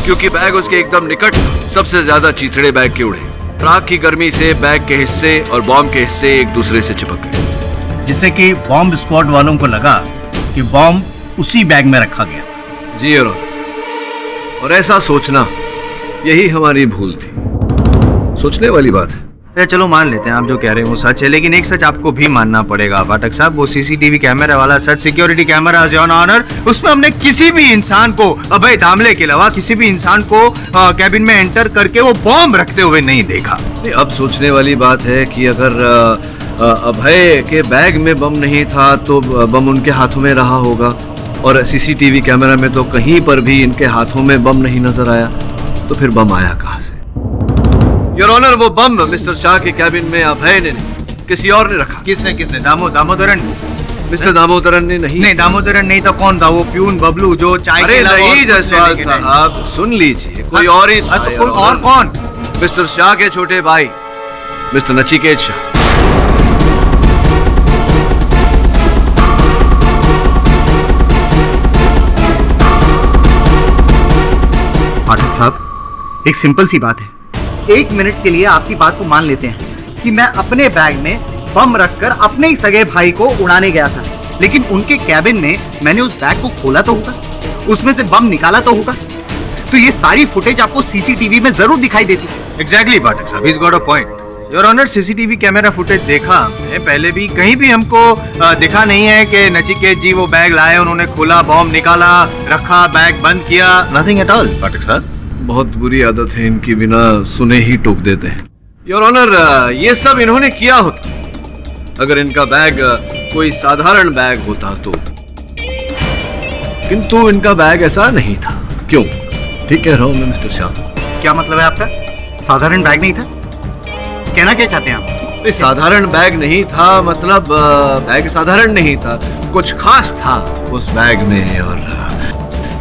क्योंकि बैग उसके एकदम निकट सबसे ज्यादा चीथड़े बैग के उड़े। राख की गर्मी से बैग के हिस्से और बॉम्ब के हिस्से एक दूसरे से चिपक गए, जिससे कि बॉम्ब स्क्वाड वालों को लगा कि बॉम्ब उसी बैग में रखा गया। जी योर ऑनर, और ऐसा सोचना यही हमारी भूल थी। सोचने वाली बात है। चलो मान लेते हैं आप जो कह रहे हैं वो सच है, लेकिन एक सच आपको भी मानना पड़ेगा पाठक साहब। वो सीसीटीवी कैमरा वाला सच, सिक्योरिटी कैमरा योर ऑनर, उसमें हमने किसी भी इंसान को, अभय दामले के अलावा किसी भी इंसान को कैबिन में एंटर करके वो बॉम्ब रखते हुए नहीं देखा। अब सोचने वाली बात है कि अगर अभय के बैग में बम नहीं था तो बम उनके हाथों में रहा होगा, और सीसीटीवी कैमरा में तो कहीं पर भी इनके हाथों में बम नहीं नजर आया, तो फिर बम आया कहां से? योर ऑनर, वो बम मिस्टर शाह के कैबिन में अभय ने नहीं, किसी और ने रखा। किसने? दामोदरन? मिस्टर दामोदरन ने नहीं। दामोदरन नहीं तो कौन था? वो प्यून बबलू जो चाय अरे नहीं जयसवाल साहब, सुन लीजिए, कोई और ही था। और कौन? मिस्टर शाह के छोटे भाई मिस्टर नचिकेत शाह। पाठक साहब, एक सिंपल सी बात है। 1 मिनट के लिए आपकी बात को मान लेते हैं कि मैं अपने बैग में बम रखकर अपने ही सगे भाई को उड़ाने गया था, लेकिन उनके कैबिन में मैंने उस बैग को खोला तो होगा, उसमें से बम निकाला तो होगा, तो ये सारी फुटेज आपको सीसीटीवी में जरूर दिखाई देती। एग्जैक्टली पाठक साहब, he's got a point. Your honour, CCTV camera footage देखा हमने पहले भी, कहीं भी हमको दिखा नहीं है कि नचिकेत जी वो बैग लाए, उन्होंने खोला, बॉम्ब निकाला, रखा, बैग बंद किया, नथिंग एट ऑल पाठक साहब। बहुत बुरी आदत है इनकी, बिना सुने ही टोक देते हैं। योर ऑनर, ये सब इन्होंने किया होता अगर इनका बैग कोई साधारण बैग होता तो, किंतु इनका बैग ऐसा नहीं था। क्यों? ठीक कह रहा हूं मैं मिस्टर शाह। क्या मतलब है आपका? साधारण बैग नहीं था? कहना क्या चाहते हैं आप? साधारण बैग नहीं था मतलब बैग साधारण नहीं था, कुछ खास था उस बैग में, और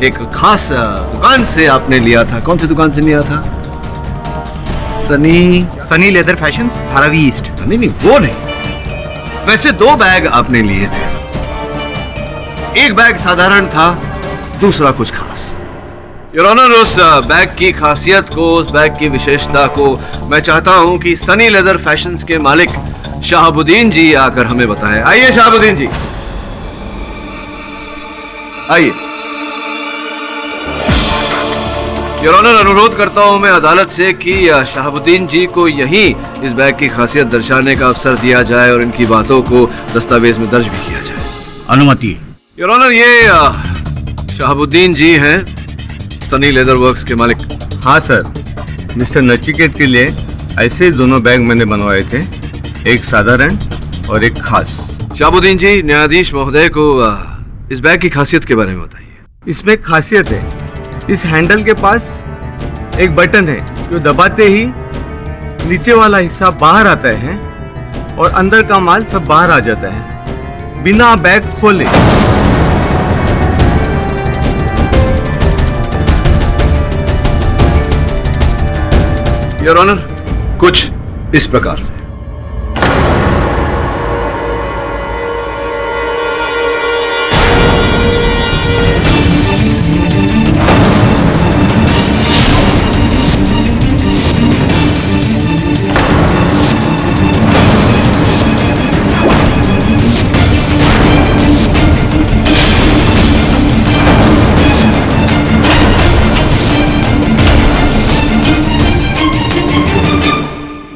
एक खास दुकान से आपने लिया था। कौन सी दुकान से लिया था? Sunny leather fashion, Dharavi east. नहीं, वो नहीं। वैसे 2 बैग आपने लिए थे, एक बैग साधारण था, दूसरा कुछ खास। योर ऑनर, उस बैग की खासियत को, उस बैग की विशेषता को मैं चाहता हूं कि सनी लेदर फैशंस के मालिक शहाबुद्दीन जी आकर हमें बताएं। आइए शहाबुद्दीन जी, आइए। योर ऑनर, अनुरोध करता हूं मैं अदालत से कि शहाबुद्दीन जी को यहीं इस बैग की खासियत दर्शाने का अवसर दिया जाए और इनकी बातों को दस्तावेज में दर्ज भी किया जाए। अनुमति। योर ऑनर, ये शहाबुद्दीन जी हैं, सनी लेदर वर्क्स के मालिक। हाँ सर, मिस्टर नचिकेत के लिए ऐसे दोनों बैग मैंने बनवाए थे, एक साधारण और एक खास। शहाबुद्दीन जी, न्यायाधीश महोदय को इस बैग की खासियत के बारे में बताइए। इसमें एक खासियत है, इस हैंडल के पास एक बटन है जो दबाते ही नीचे वाला हिस्सा बाहर आता है और अंदर का माल सब बाहर आ जाता है बिना बैग खोले। योर ऑनर, कुछ इस प्रकार से।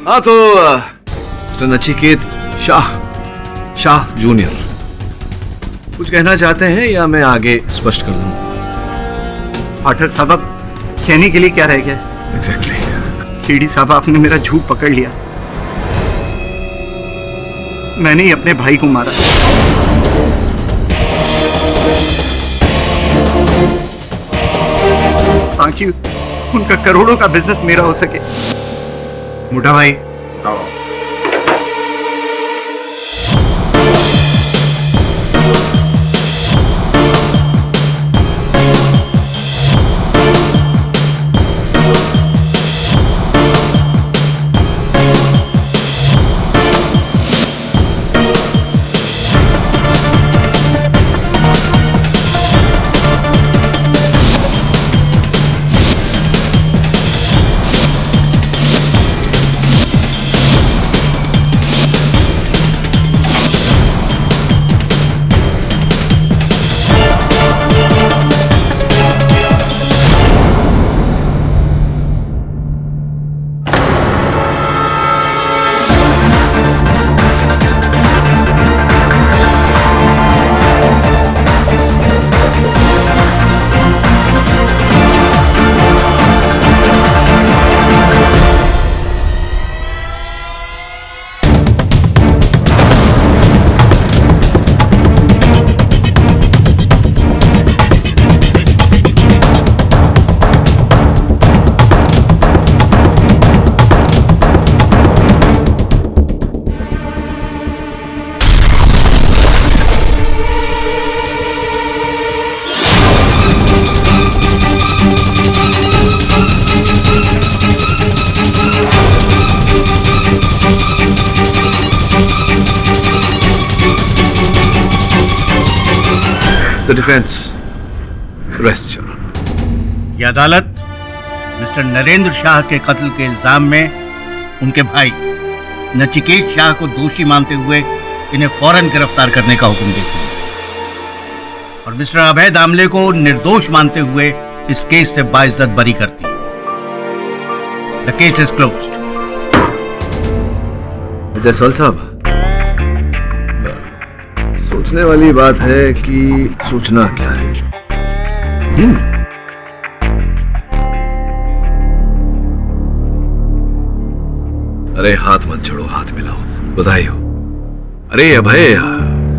हाँ तो मिस्टर नचिकेत शाह जूनियर, कुछ कहना चाहते हैं या मैं आगे स्पष्ट कर दूं? पाठक साहब, कहने के लिए क्या रह गया? एग्जैक्टली। सीडी साहब, आपने मेरा झूठ पकड़ लिया। मैंने ही अपने भाई को मारा। ताकि उनका करोड़ों का बिजनेस मेरा हो सके। मोटा भाई, The defense rests, Your Honor. ये अदालत मिस्टर नरेंद्र शाह के कत्ल के इल्जाम में उनके भाई नचिकेत शाह को दोषी मानते हुए इन्हें फौरन गिरफ्तार करने का हुक्म देती है और मिस्टर अभय दामले को निर्दोष मानते हुए इस केस से बाइज्जत बरी करती है। The case is closed. Jaiswal साहब, सोचने वाली बात है कि सोचना क्या है। अरे हाथ मत जोड़ो, हाथ मिलाओ, बधाई हो। अरे अभय,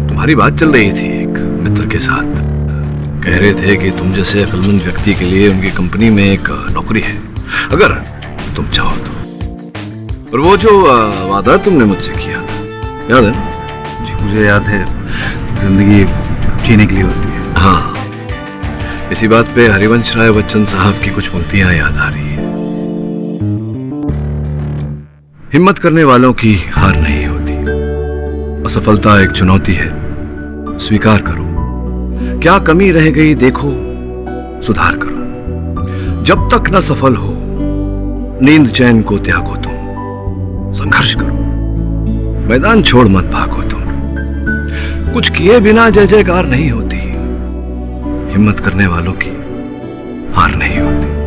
तुम्हारी बात चल रही थी एक मित्र के साथ। कह रहे थे कि तुम जैसे अक्लमंद व्यक्ति के लिए उनकी कंपनी में एक नौकरी है, अगर तुम चाहो तो। और वो जो वादा तुमने मुझसे किया था, याद है? जी मुझे याद है, जिंदगी जीने के लिए होती है। हाँ, इसी बात पे हरिवंश राय बच्चन साहब की कुछ पंक्तियां याद आ रही है। हिम्मत करने वालों की हार नहीं होती, असफलता एक चुनौती है, स्वीकार करो। क्या कमी रह गई देखो, सुधार करो। जब तक न सफल हो, नींद चैन को त्यागो तुम, संघर्ष करो, मैदान छोड़ मत भागो तुम। कुछ किए बिना जय जयकार नहीं होती, हिम्मत करने वालों की हार नहीं होती।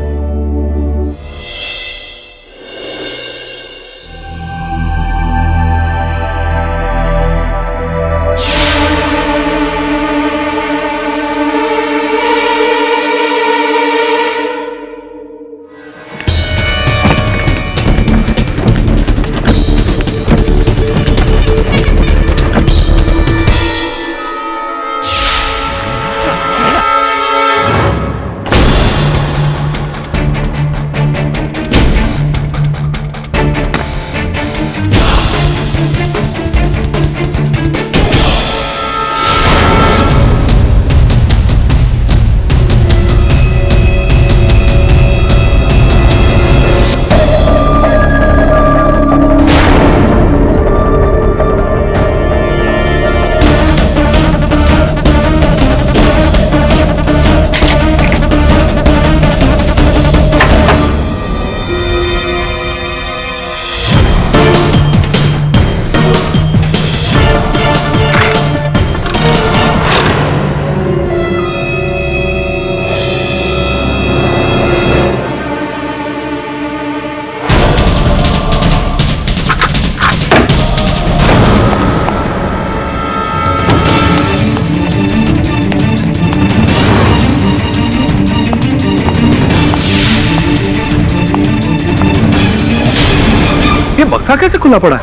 ये बक्सा कैसे खुला पड़ा है?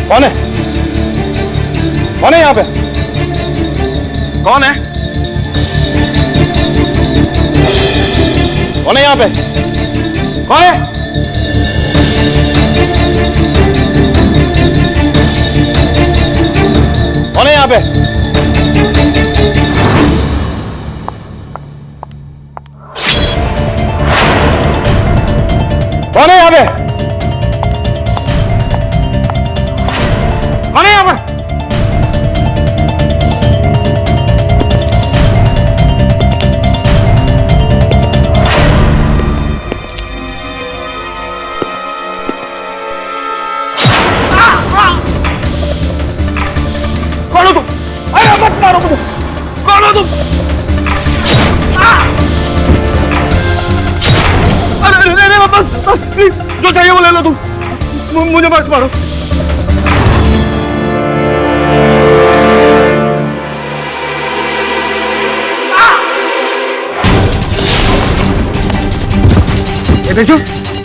कौन है? कौन है यहाँ पे? कौन है? कौन है यहाँ पे? कौन है? कौन है यहाँ पे? कौन है यहाँ पे? कौन है यहाँ पे? कौन हो तुम? अरे मत मारो मुझे! कौन हो तुम? अरे नहीं नहीं बस प्लीज, जो चाहिए वो ले लो तुम, मुझे मत मारो। ये बेचो,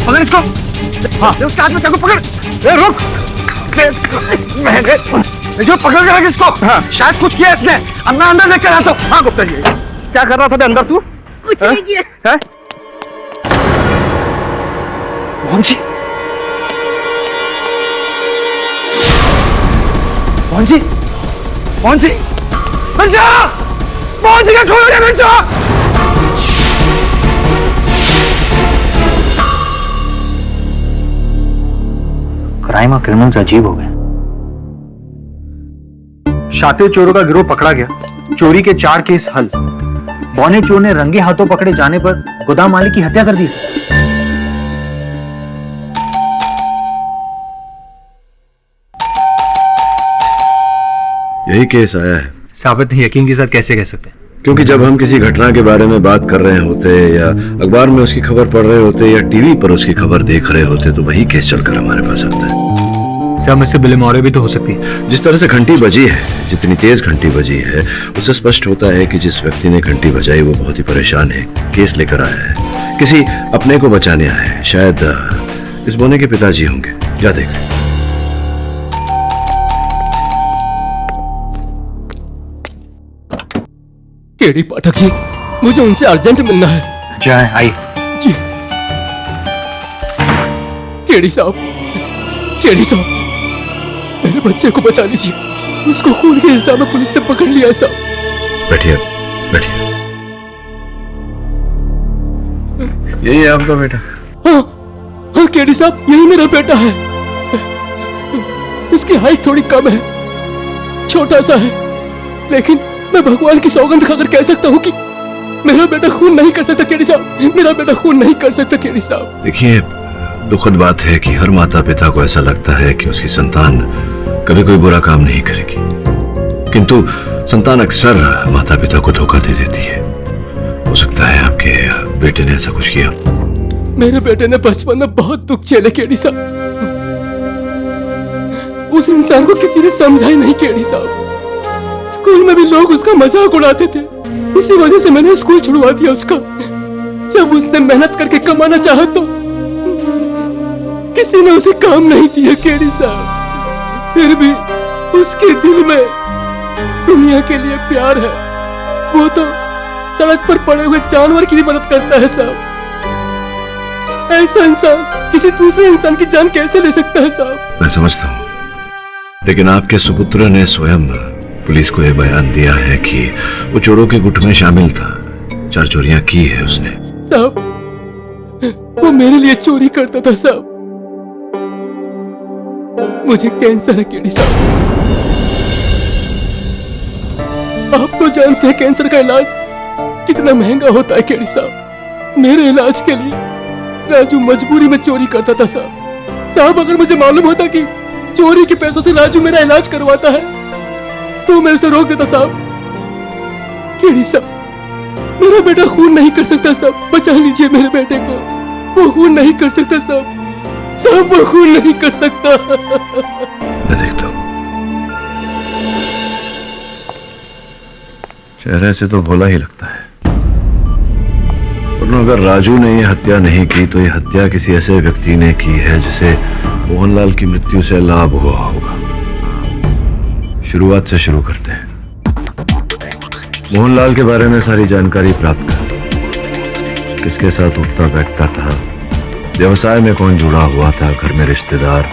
पकड़ इसको। हाँ, उसके हाथ में चाकू पकड़। ए रुक! जो पकड़ के रख इसको। हाँ, शायद कुछ किया इसने। अब मैं अंदर लेकर आता हूँ। हाँ गुप्ता जी, क्या कर रहा था अंदर तू? कुछ नहीं किया। मोहन जी, मोहन जी, मोहन जी, बच्चा! मोहन जी का छोड़ो ये बच्चा! क्राइम और क्रिमिनल्स अजीब हो गए। शातिर चोरों का गिरोह पकड़ा गया, चोरी के 4 केस हल। बौने चोर ने रंगे हाथों पकड़े जाने पर गोदाम मालिक की हत्या कर दी। यही केस आया है। साबित यकीन के साथ कैसे कह सकते हैं? क्योंकि जब हम किसी घटना के बारे में बात कर रहे होते या अखबार में उसकी खबर पढ़ रहे होते या टीवी पर उसकी खबर देख रहे होते तो वही केस चलकर हमारे पास आता है। सर इससे बिलेमौरे भी तो हो सकती है। जिस तरह से घंटी बजी है, जितनी तेज घंटी बजी है, उससे स्पष्ट होता है कि जिस व्यक्ति ने घंटी बजाई वो बहुत ही परेशान है, केस लेकर आया है, किसी अपने को बचाने आया है। शायद इस बोने के पिताजी होंगे। जा देख। केडी पाठक जी, मुझे उनसे अर्जेंट मिलना है। जाए आई। जी केडी साहब, केडी साहब, मेरे बच्चे को बचा लीजिए। उसको खून के इल्जाम में पुलिस ने पकड़ लिया साहब। बैठिए, बैठिए। यही है आपका बेटा? हाँ हाँ केडी साहब, यही मेरा बेटा है। उसकी हाइट थोड़ी कम है, छोटा सा है, लेकिन मैं भगवान की सौगंध खाकर कह सकता हूँ कि मेरा बेटा खून नहीं कर सकता केडी साहब। मेरा बेटा खून नहीं कर सकता केडी साहब। देखिए, दुखद बात है कि हर माता पिता को ऐसा लगता है कि उसकी संतान कभी कोई बुरा काम नहीं करेगी, किंतु संतान अक्सर माता पिता को धोखा दे देती है। हो सकता है आपके बेटे ने ऐसा कुछ किया। मेरे बेटे ने बचपन में बहुत दुख झेले केडी साहब। उस इंसान को किसी ने समझा ही नहीं केडी साहब। स्कूल में भी लोग उसका मजाक उड़ाते थे, इसी वजह से मैंने स्कूल छुड़वा दिया उसका। जब उसने मेहनत करके कमाना चाहा तो किसी ने उसे काम नहीं दिया केडी साहब। फिर भी उसके दिल में दुनिया के लिए प्यार है। वो तो सड़क पर पड़े हुए जानवर की भी मदद करता है साहब। ऐसा इंसान किसी दूसरे इंसान की जान कैसे ले सकता है साहब? मैं समझता हूँ, लेकिन आपके सुपुत्र ने स्वयं पुलिस को यह बयान दिया है कि वो चोरों के गुट में शामिल था। 4 चोरियां की है उसने। साहब, वो मेरे लिए चोरी करता था साहब। मुझे कैंसर है केडी साहब। आप तो जानते हैं कैंसर का इलाज कितना महंगा होता है केडी साहब। मेरे इलाज के लिए राजू मजबूरी में चोरी करता था साहब। साहब, अगर मुझे मालूम होता कि चोरी के पैसों से राजू मेरा इलाज करवाता है तो मैं उसे रोक देता साहब। केडी साहब, मेरा बेटा खून नहीं कर सकता साहब। बचा लीजिए मेरे बेटे को। वो खून नहीं कर सकता साहब। साहब, वो खून नहीं कर सकता। मैं देखता हूँ। चेहरे से तो भोला ही लगता है, वरना अगर राजू ने यह हत्या नहीं की तो यह हत्या किसी ऐसे व्यक्ति ने की है जिसे मोहनलाल की मृत्यु से लाभ हुआ होगा। शुरुआत से शुरू करते हैं। मोहनलाल के बारे में सारी जानकारी प्राप्त कर, किसके साथ उठता बैठता था, व्यवसाय में कौन जुड़ा हुआ था, घर में रिश्तेदार,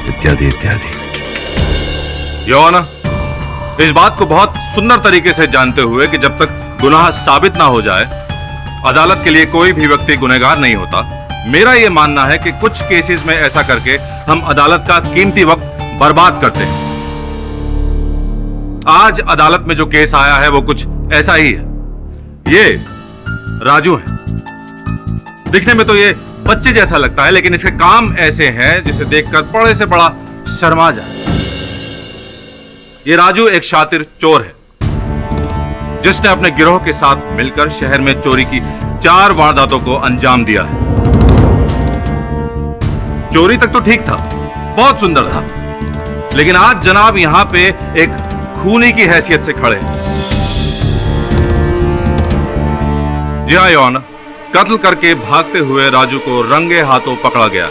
इत्यादि इत्यादि। योर ऑनर, इस बात को बहुत सुंदर तरीके से जानते हुए कि जब तक गुनाह साबित ना हो जाए अदालत के लिए कोई भी व्यक्ति गुनहगार नहीं होता, मेरा यह मानना है कि कुछ केसेस में ऐसा करके हम अदालत का कीमती वक्त बर्बाद करते हैं। आज अदालत में जो केस आया है वो कुछ ऐसा ही है। ये राजू है। दिखने में तो ये बच्चे जैसा लगता है, लेकिन इसके काम ऐसे हैं जिसे देखकर बड़े से बड़ा शर्मा जाए। ये राजू एक शातिर चोर है जिसने अपने गिरोह के साथ मिलकर शहर में चोरी की 4 वारदातों को अंजाम दिया है। चोरी तक तो ठीक था, बहुत सुंदर था, लेकिन आज जनाब यहां पे एक खूनी की हैसियत से खड़े हैं। जी हाँ योर ऑनर, कत्ल करके भागते हुए राजू को रंगे हाथों पकड़ा गया।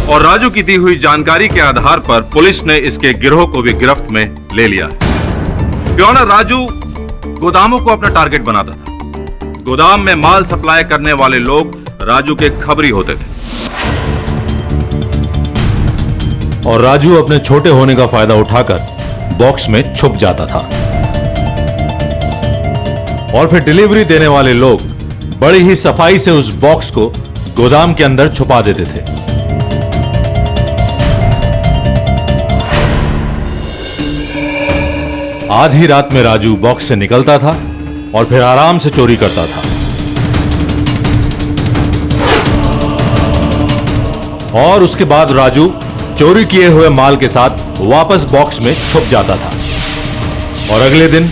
और राजू की दी हुई जानकारी के आधार पर पुलिस ने इसके गिरोह को भी गिरफ्त में ले लिया। योर ऑनर, राजू गोदामों को अपना टारगेट बनाता था। गोदाम में माल सप्लाई करने वाले लोग राजू के खबरी होते थे और राजू अपने छोटे होने का फायदा उठाकर बॉक्स में छुप जाता था और फिर डिलीवरी देने वाले लोग बड़ी ही सफाई से उस बॉक्स को गोदाम के अंदर छुपा देते थे। आधी रात में राजू बॉक्स से निकलता था और फिर आराम से चोरी करता था और उसके बाद राजू चोरी किए हुए माल के साथ वापस बॉक्स में छुप जाता था और अगले दिन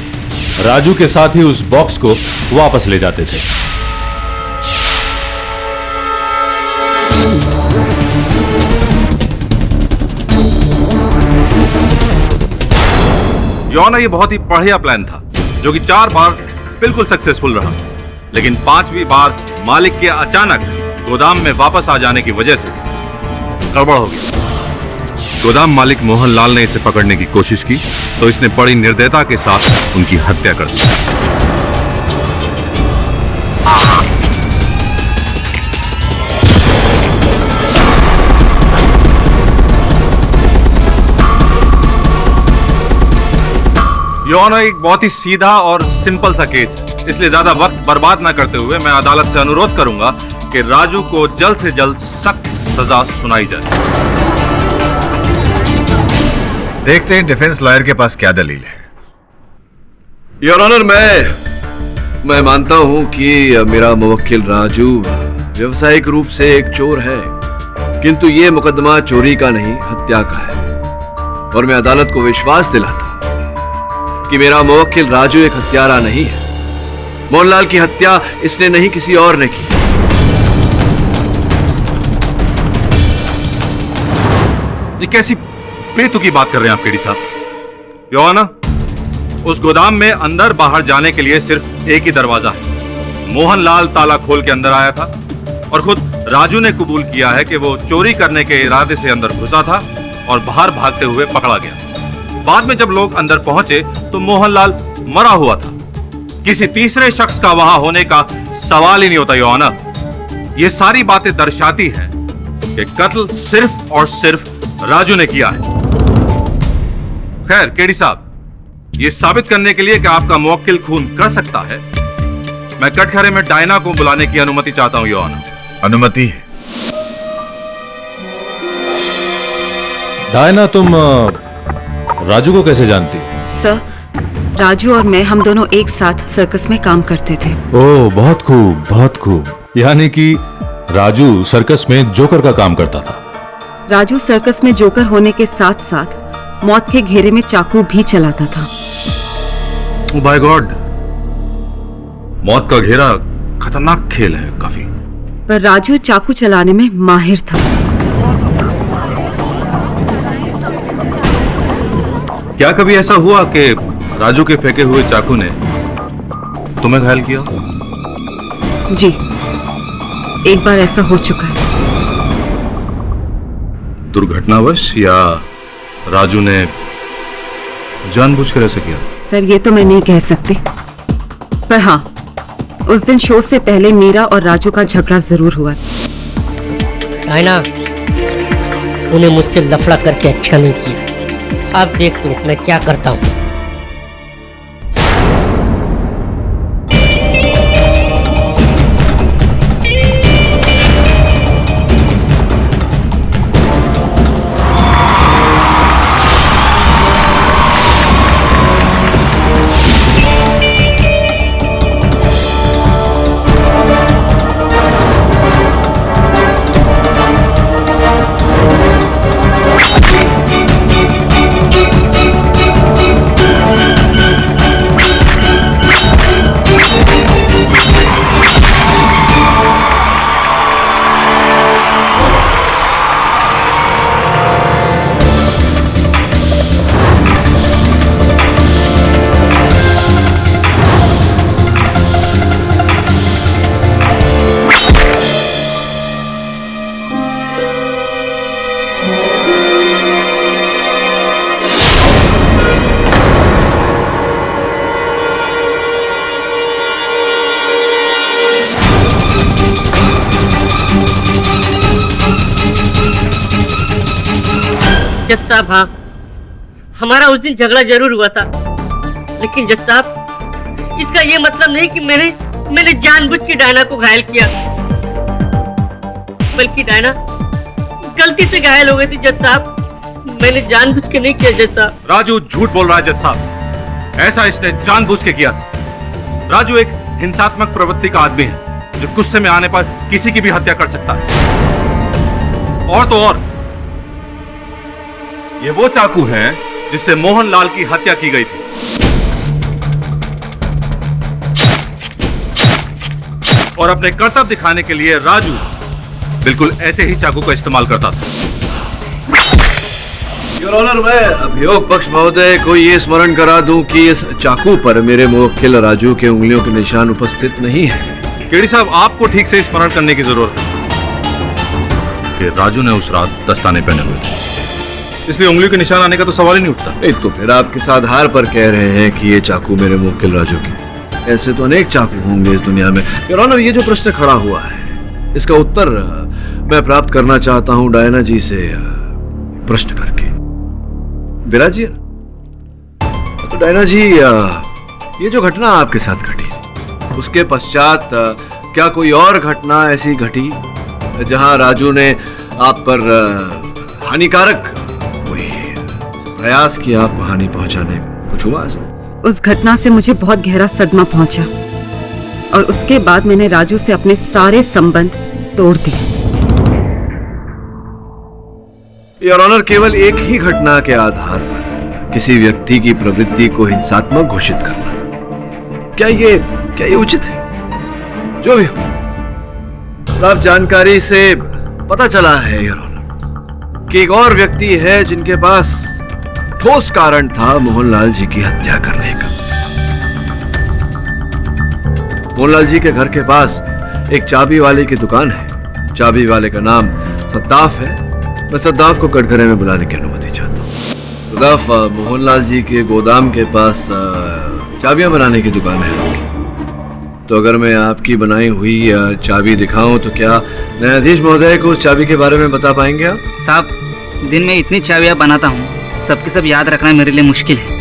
राजू के साथ ही उस बॉक्स को वापस ले जाते थे। योना, ये बहुत ही बढ़िया प्लान था जो कि 4 बार बिल्कुल सक्सेसफुल रहा, लेकिन 5वीं बार मालिक के अचानक गोदाम में वापस आ जाने की वजह से गड़बड़ हो गई। गोदाम मालिक मोहन लाल ने इसे पकड़ने की कोशिश की तो इसने बड़ी निर्दयता के साथ उनकी हत्या कर दी। योना एक बहुत ही सीधा और सिंपल सा केस है, इसलिए ज्यादा वक्त बर्बाद ना करते हुए मैं अदालत से अनुरोध करूंगा कि राजू को जल्द से जल्द सख्त सजा सुनाई जाए। देखते हैं डिफेंस लॉयर के पास क्या दलील है। योर ऑनर, मैं मानता हूं कि मेरा मुवक्किल राजू व्यवसायिक रूप से एक चोर है, किंतु यह मुकदमा चोरी का नहीं, हत्या का है। और मैं अदालत को विश्वास दिलाता कि मेरा मुवक्किल राजू एक हत्यारा नहीं है। मोहनलाल की हत्या इसने नहीं, किसी और ने की। ये कैसी बेतुकी बात कर रहे हैं आप केडी साहब? योना, उस गोदाम में अंदर बाहर जाने के लिए सिर्फ एक ही दरवाजा है। मोहनलाल ताला खोल के अंदर आया था और खुद राजू ने कबूल किया है कि वो चोरी करने के इरादे से अंदर घुसा था और बाहर भागते हुए पकड़ा गया। बाद में जब लोग अंदर पहुंचे तो मोहनलाल मरा हुआ था। किसी तीसरे शख्स का वहां होने का सवाल ही नहीं होता। योना, ये सारी बातें दर्शाती हैं कि कत्ल सिर्फ और सिर्फ राजू ने किया है। खैर केडी साहब, ये साबित करने के लिए कि आपका मुवक्किल खून कर सकता है, मैं कटघरे में डायना को बुलाने की अनुमति चाहता हूं। योना, अनुमति है। डायना, तुम राजू को कैसे जानती? सर, राजू और मैं, हम दोनों एक साथ सर्कस में काम करते थे। ओह, बहुत खूब, बहुत खूब। यानी कि राजू सर्कस में जोकर का काम करता था। राजू सर्कस में जोकर होने के साथ साथ मौत के घेरे में चाकू भी चलाता था। ओह माय गॉड, मौत का घेरा खतरनाक खेल है काफी। पर राजू चाकू चलाने में माहिर था। क्या कभी ऐसा हुआ कि राजू के फेंके हुए चाकू ने तुम्हें घायल किया? जी, एक बार ऐसा हो चुका है। दुर्घटनावश या राजू ने जानबूझकर ऐसा किया? सर, ये तो मैं नहीं कह सकती, पर हाँ, उस दिन शो से पहले मीरा और राजू का झगड़ा जरूर हुआ। डायना, उन्हें मुझसे लफड़ा करके अच्छा नहीं किया। अब देख तू मैं क्या करता हूँ। जज साहब, हाँ, हमारा उस दिन झगड़ा जरूर हुआ था, लेकिन जज साहब, इसका ये मतलब नहीं कि मैंने जानबूझ के डायना को घायल किया, बल्कि डायना गलती से घायल हो गई थी जज साहब। मैंने जानबूझ के नहीं किया जज साहब। राजू झूठ बोल रहा है जज साहब, ऐसा इसने जानबूझ के किया था। राजू एक हिंसात्मक प्रवृत्ति का आदमी है जो गुस्से में आने पर किसी की भी हत्या कर सकता है। और तो और ये वो चाकू हैं जिससे मोहनलाल की हत्या की गई थी। और अपने कर्तव्य दिखाने के लिए राजू बिल्कुल ऐसे ही चाकू का इस्तेमाल करता था। योर ऑनर, मैं अभियोग पक्ष महोदय को ये स्मरण करा दूं कि इस चाकू पर मेरे मुवक्किल राजू के उंगलियों के निशान उपस्थित नहीं है। केडी साहब, आपको ठीक से स्मरण करने की जरूरत है कि राजू ने उस रात दस्ताने पहने हुए थे, इसलिए उंगलियों के निशान आने का तो सवाल ही नहीं उठता। नहीं तो फिर आप किस आधार पर कह रहे हैं कि ये चाकू मेरे मुवक्किल राजू की? ऐसे तो अनेक चाकू होंगे इस दुनिया में। योर ऑनर, ये जो प्रश्न खड़ा हुआ है इसका उत्तर मैं प्राप्त करना चाहता हूं डायना जी से प्रश्न करके। विराजिए। तो डायना जी, ये जो घटना आपके साथ घटी उसके पश्चात क्या कोई और घटना ऐसी घटी जहां राजू ने आप पर हानिकारक कोई प्रयास किया, आपको हानि पहुंचाने? कुछ हुआ ऐसा? उस घटना से मुझे बहुत गहरा सदमा पहुंचा और उसके बाद मैंने राजू से अपने सारे संबंध तोड़ दिए। योर ऑनर, केवल एक ही घटना के आधार पर किसी व्यक्ति की प्रवृत्ति को हिंसात्मक घोषित करना, क्या ये उचित है? जो भी हो, प्राप्त जानकारी से पता चला है योर ऑनर कि एक और व्यक्ति है जिनके पास ठोस कारण था मोहनलाल जी की हत्या करने का। मोहनलाल जी के घर के पास एक चाबी वाले की दुकान है। चाबी वाले का नाम सद्दाफ है। मैं सद्दाफ को कटघरे में बुलाने की अनुमति चाहता हूँ। सद्दाफ, मोहनलाल जी के गोदाम के पास चाबियां बनाने की दुकान है आपकी। तो अगर मैं आपकी बनाई हुई चाबी दिखाऊं तो क्या न्यायाधीश महोदय को उस चाबी के बारे में बता पाएंगे आप? साहब, दिन में इतनी चाबियां बनाता हूँ, सबके सब याद रखना मेरे लिए मुश्किल है।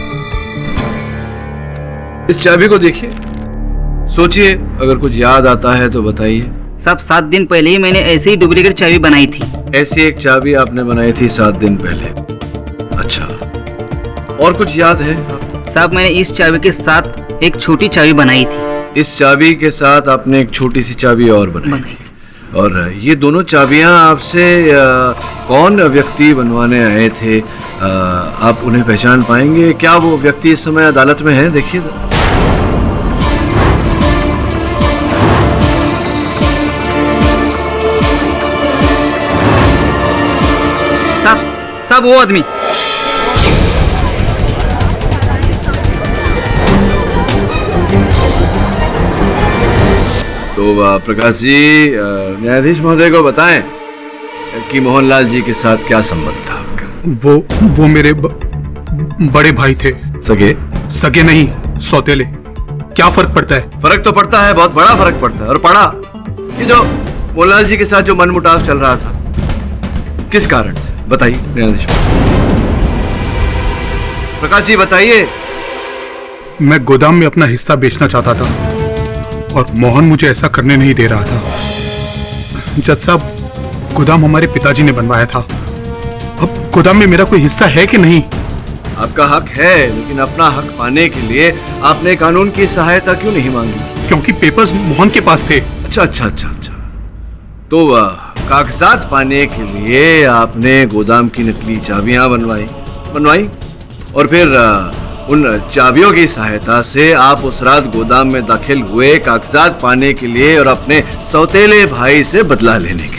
इस चाबी को देखिए, सोचिए, अगर कुछ याद आता है तो बताइए। साहब, 7 दिन पहले ही मैंने ऐसे ही डुप्लीकेट चाबी बनाई थी। ऐसी एक चाबी आपने बनाई थी 7 दिन पहले? अच्छा, और कुछ याद है? साहब, मैंने इस चाबी के साथ एक छोटी चाबी बनाई थी। इस चाबी के साथ आपने एक छोटी सी चाबी और बनाई थी। और ये दोनों चाबियां आपसे कौन व्यक्ति बनवाने आए थे? आप उन्हें पहचान पाएंगे? क्या वो व्यक्ति इस समय अदालत में है? देखिए। साहब, वो आदमी। तो प्रकाश जी, न्यायाधीश महोदय को बताएं कि मोहनलाल जी के साथ क्या संबंध था आपका? वो मेरे बड़े भाई थे। सगे नहीं, सौतेले। क्या फर्क पड़ता है? फर्क तो पड़ता है, बहुत बड़ा फर्क पड़ता है। और पड़ा कि जो मोहनलाल जी के साथ जो मनमुटाव चल रहा था, किस कारण से? बताइए न्यायाधीश। प्रकाश जी बताइए। मैं गोदाम में अपना हिस्सा बेचना चाहता था और मोहन मुझे ऐसा करने नहीं दे रहा था। जज साहब, गोदाम हमारे पिताजी ने बनवाया था। अब गोदाम में मेरा कोई हिस्सा है कि नहीं? आपका हक है, लेकिन अपना हक पाने के लिए आपने कानून की सहायता क्यों नहीं मांगी? क्योंकि पेपर्स मोहन के पास थे। अच्छा। तो कागजात पाने के लिए आपने गोदाम की नकली चाबियां बनवाई और फिर उन चाबियों की सहायता से आप उस रात गोदाम में दाखिल हुए कागजात पाने के लिए और अपने सौतेले भाई से बदला लेने के लिए।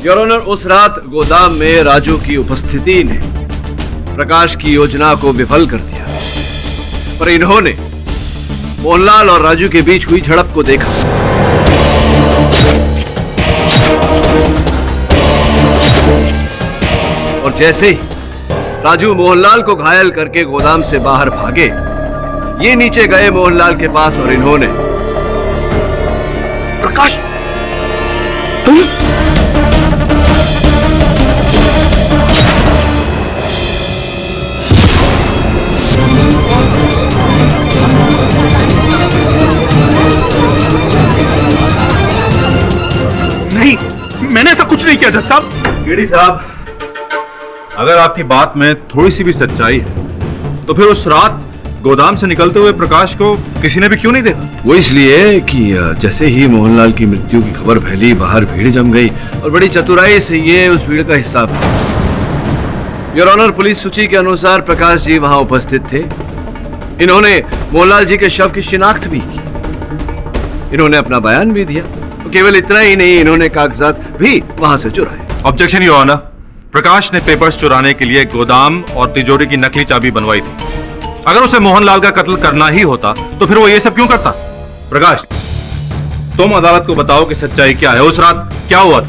योर ऑनर, उस रात गोदाम में राजू की उपस्थिति ने प्रकाश की योजना को विफल कर दिया, पर इन्होंने मोहनलाल और राजू के बीच हुई झड़प को देखा। और जैसे ही राजू मोहनलाल को घायल करके गोदाम से बाहर भागे, ये नीचे गए मोहनलाल के पास और इन्होंने, प्रकाश तुम? नहीं, मैंने ऐसा कुछ नहीं किया जज साहब। केडी साहब, अगर आपकी बात में थोड़ी सी भी सच्चाई है तो फिर उस रात गोदाम से निकलते हुए प्रकाश को किसी ने भी क्यों नहीं देखा? वो इसलिए कि जैसे ही मोहनलाल की मृत्यु की खबर फैली, बाहर भीड़ जम गई और बड़ी चतुराई से ये उस भीड़ का हिस्सा था। योर ऑनर, पुलिस सूची के अनुसार प्रकाश जी वहां उपस्थित थे। इन्होंने मोहनलाल जी के शव की शिनाख्त भी की, इन्होंने अपना बयान भी दिया। तो केवल इतना ही नहीं, इन्होंने कागजात भी वहां से चुराए। ऑब्जेक्शन योर ऑनर, प्रकाश ने पेपर्स चुराने के लिए गोदाम और तिजोरी की नकली चाबी बनवाई थी। अगर उसे मोहनलाल का कत्ल करना ही होता तो फिर वो ये सब क्यों करता? प्रकाश, तुम अदालत को बताओ कि सच्चाई क्या है, उस रात क्या हुआ था?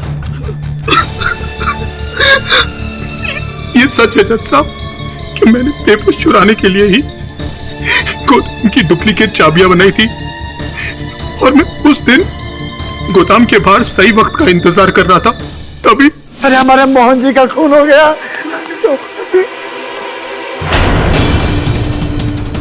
ये सच है जज साहब कि मैंने पेपर्स चुराने के लिए ही गोदाम की डुप्लीकेट चाबियां बनाई थी और मैं उस दिन गोदाम के बाहर सही वक्त का इंतजार कर रहा था। तभी अरे हमारे मोहन जी का खून हो गया।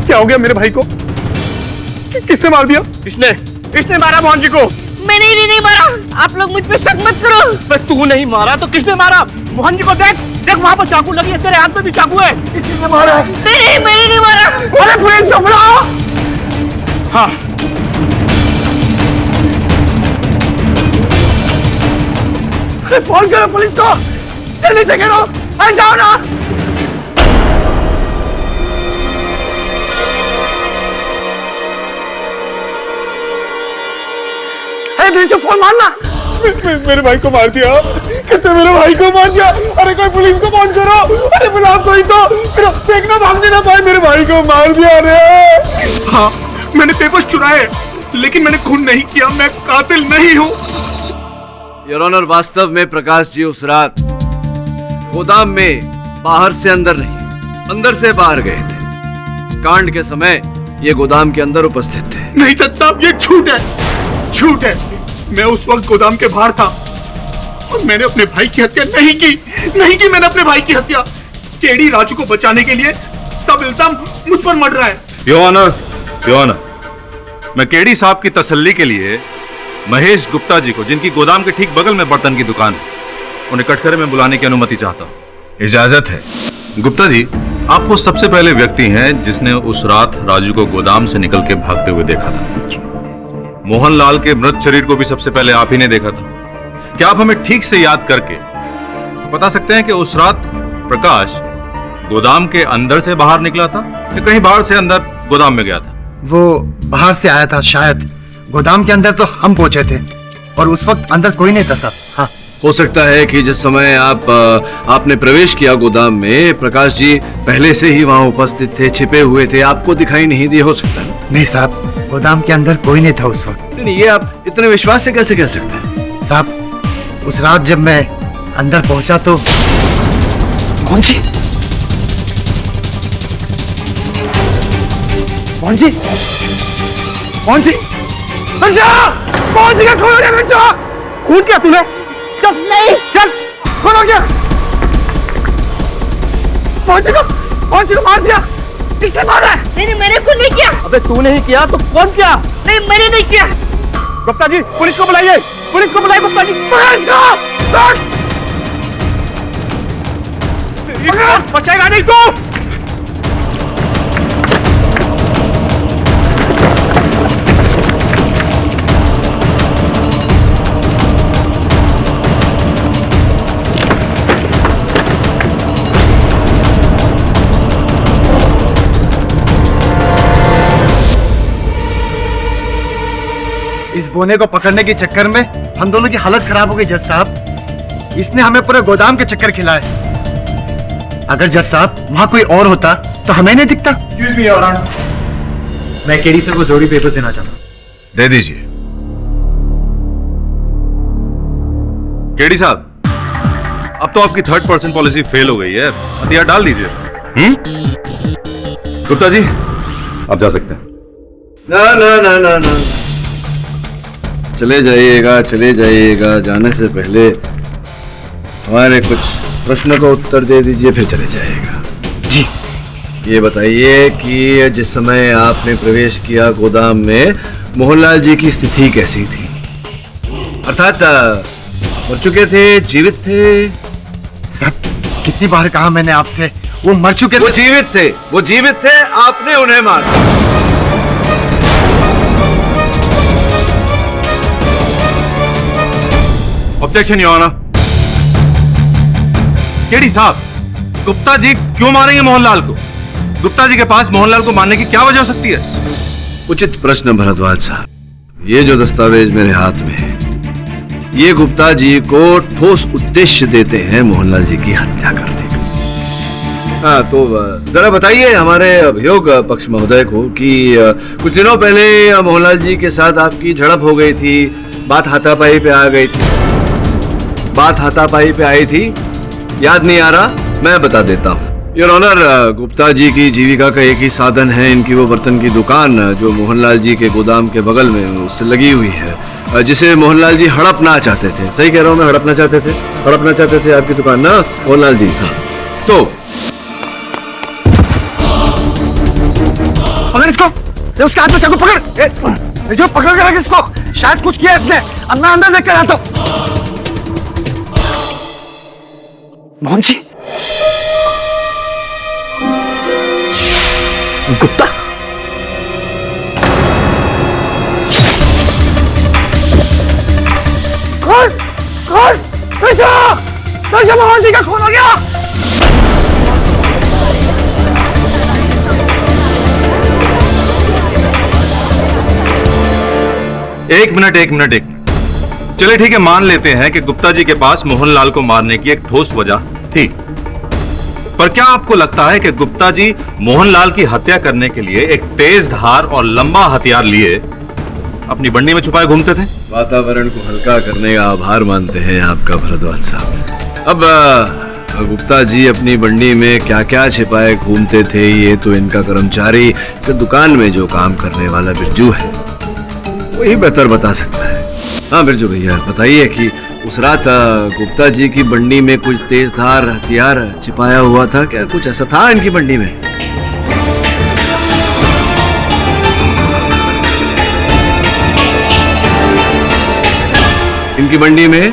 क्या हो गया मेरे भाई को? किसने मार दिया? किसने मारा मोहन जी को? मैंने ही नहीं मारा। आप लोग मुझ पे शक मत करो। बस तू नहीं मारा तो किसने मारा? मोहन जी को देख, देख वहां पर चाकू लगी है, तेरे हाथ में भी चाकू है। किसने मारा? मैंने नहीं मारा। अरे पुलिस को बुलाओ। हाँ, फोन करो पुलिस को, जल्दी से करो, आ जाओ ना। अरे फोन मारना। मेरे भाई को मार दिया। किसने मेरे भाई को मार दिया? अरे कोई पुलिस को फोन करो। अरे बुलाओ कोई तो। देखना भागने ना पाए, मेरे भाई को मार दिया। अरे हाँ, मैंने पेपर्स चुराए लेकिन मैंने खून नहीं किया, मैं कातिल नहीं हूँ। योर ऑनर, वास्तव में प्रकाश जी उस रात गोदाम में बाहर से अंदर नहीं, अंदर से बाहर गए थे। कांड के समय ये गोदाम के अंदर उपस्थित थे। नहीं जज साहब, ये झूठ है, झूठ है। मैं उस वक्त गोदाम के बाहर था और मैंने अपने भाई की हत्या नहीं की मैंने अपने भाई की हत्या। केडी राजू को बचाने के लिए सब इल्जाम मुझ पर मर रहा है। योर ऑनर, मैं केडी साहब की तसल्ली के लिए महेश गुप्ता जी को, जिनकी गोदाम के ठीक बगल में बर्तन की दुकान है, उन्हें कटघरे में बुलाने की अनुमति चाहता हूं। इजाजत है। गुप्ता जी, आप वो सबसे पहले व्यक्ति हैं जिसने उस रात राजू को गोदाम से निकल के भागते हुए देखा था। मोहनलाल के मृत शरीर को भी सबसे पहले आप ही ने देखा था। क्या आप हमें ठीक से याद करके बता सकते हैं कि उस रात प्रकाश गोदाम के अंदर से बाहर निकला था या कहीं बाहर से अंदर गोदाम में गया था? वो बाहर से आया था शायद। गोदाम के अंदर तो हम पहुंचे थे और उस वक्त अंदर कोई नहीं था साहब। हाँ, हो सकता है कि जिस समय आपने प्रवेश किया गोदाम में, प्रकाश जी पहले से ही वहां उपस्थित थे, छिपे हुए थे, आपको दिखाई नहीं दिए। हो सकता है। नहीं साहब, गोदाम के अंदर कोई नहीं था उस वक्त। नहीं, ये आप इतने विश्वास से कैसे कह सकते हैं? साहब, उस रात जब मैं अंदर पहुंचा तो मोहन जी का खून हो गया बच्चों। खून क्या तूने? चल नहीं, चल खून हो गया। मोहन जी को मार दिया। किसने मारा है? नहीं, मैंने खून नहीं किया। अबे तू नहीं किया तो कौन किया? नहीं, मैंने नहीं किया। गुप्ता जी, पुलिस को बुलाइए, पुलिस को बुलाइए। गुप्ता जी, बचाएगा नहीं तू। इस बोने को पकड़ने के चक्कर में हम दोनों की हालत खराब हो गई जज साहब। इसने हमें पूरे गोदाम के चक्कर खिलाए। अगर जज साहब वहां कोई और होता तो हमें नहीं दिखता। एक्सक्यूज मी योर ऑनर, मैं केडी सर को जोड़ी पेपर देना चाहता हूं। दे दीजिए। केडी साहब, अब तो आपकी 3rd पर्सन पॉलिसी फेल हो गई है, हथियार डाल दीजिए। गुप्ता जी, आप जा सकते हैं। ना ना ना ना ना, चले जाइएगा। जाने से पहले हमारे कुछ प्रश्नों का उत्तर दे दीजिए, फिर चले जाइएगा। जी। ये बताइए कि जिस समय आपने प्रवेश किया गोदाम में, मोहनलाल जी की स्थिति कैसी थी? अर्थात मर चुके थे, जीवित थे? सब कितनी बार कहा मैंने आपसे, वो मर चुके वो जीवित थे, वो जीवित थे, आपने उन्हें मारा। Objection your honour. केडी साहब, गुप्ता जी क्यों मारेंगे मोहनलाल को? गुप्ता जी के पास मोहनलाल को मारने की क्या वजह हो सकती है? उचित प्रश्न भरद्वाज साहब। ये जो दस्तावेज मेरे हाथ में है, ये गुप्ता जी को ठोस उद्देश्य देते हैं मोहनलाल जी की हत्या करने का। हाँ, तो जरा बताइए हमारे अभियोग पक्ष महोदय को कि कुछ दिनों पहले मोहनलाल जी के साथ आपकी झड़प हो गई थी, बात हाथापाई पे आ गई थी, बात हाथापाई पे आई थी, याद नहीं आ रहा? मैं बता देता हूँ योर ऑनर। गुप्ता जी की जीविका का एक ही साधन है इनकी वो बर्तन की दुकान जो मोहनलाल जी के गोदाम के बगल में उससे लगी हुई है, जिसे मोहनलाल जी हड़पना चाहते थे। सही कह रहा हूँ मैं? हड़पना चाहते थे, हड़पना चाहते थे आपकी दुकान ना मोहनलाल जी? हाँ। तो पकड़ इसको, उसके हाथ में चाकू पकड़, जो पकड़ कर रख इसको, शायद कुछ किया इसने। अब मैं अंदर देख कर आता हूँ। मोहन जी, गुप्ता, कौन कौन? कैसे मोहन जी का खून हो गया? एक मिनट। चलिए ठीक है, मान लेते हैं कि गुप्ता जी के पास मोहनलाल को मारने की एक ठोस वजह थी, पर क्या आपको लगता है कि गुप्ता जी मोहनलाल की हत्या करने के लिए एक तेज धार और लंबा हथियार लिए अपनी बंडी में छुपाए घूमते थे? वातावरण को हल्का करने का आभार मानते हैं आपका भरद्वाज साहब। अब गुप्ता जी अपनी बंडी में क्या क्या छिपाए घूमते थे ये तो इनका कर्मचारी दुकान में जो काम करने वाला बिरजू है वही बेहतर बता सकता है। हाँ बिरजू भैया, बताइए कि उस रात गुप्ता जी की बंडी में कुछ तेज धार हथियार छिपाया हुआ था क्या? कुछ ऐसा था इनकी बंडी में? इनकी बंडी में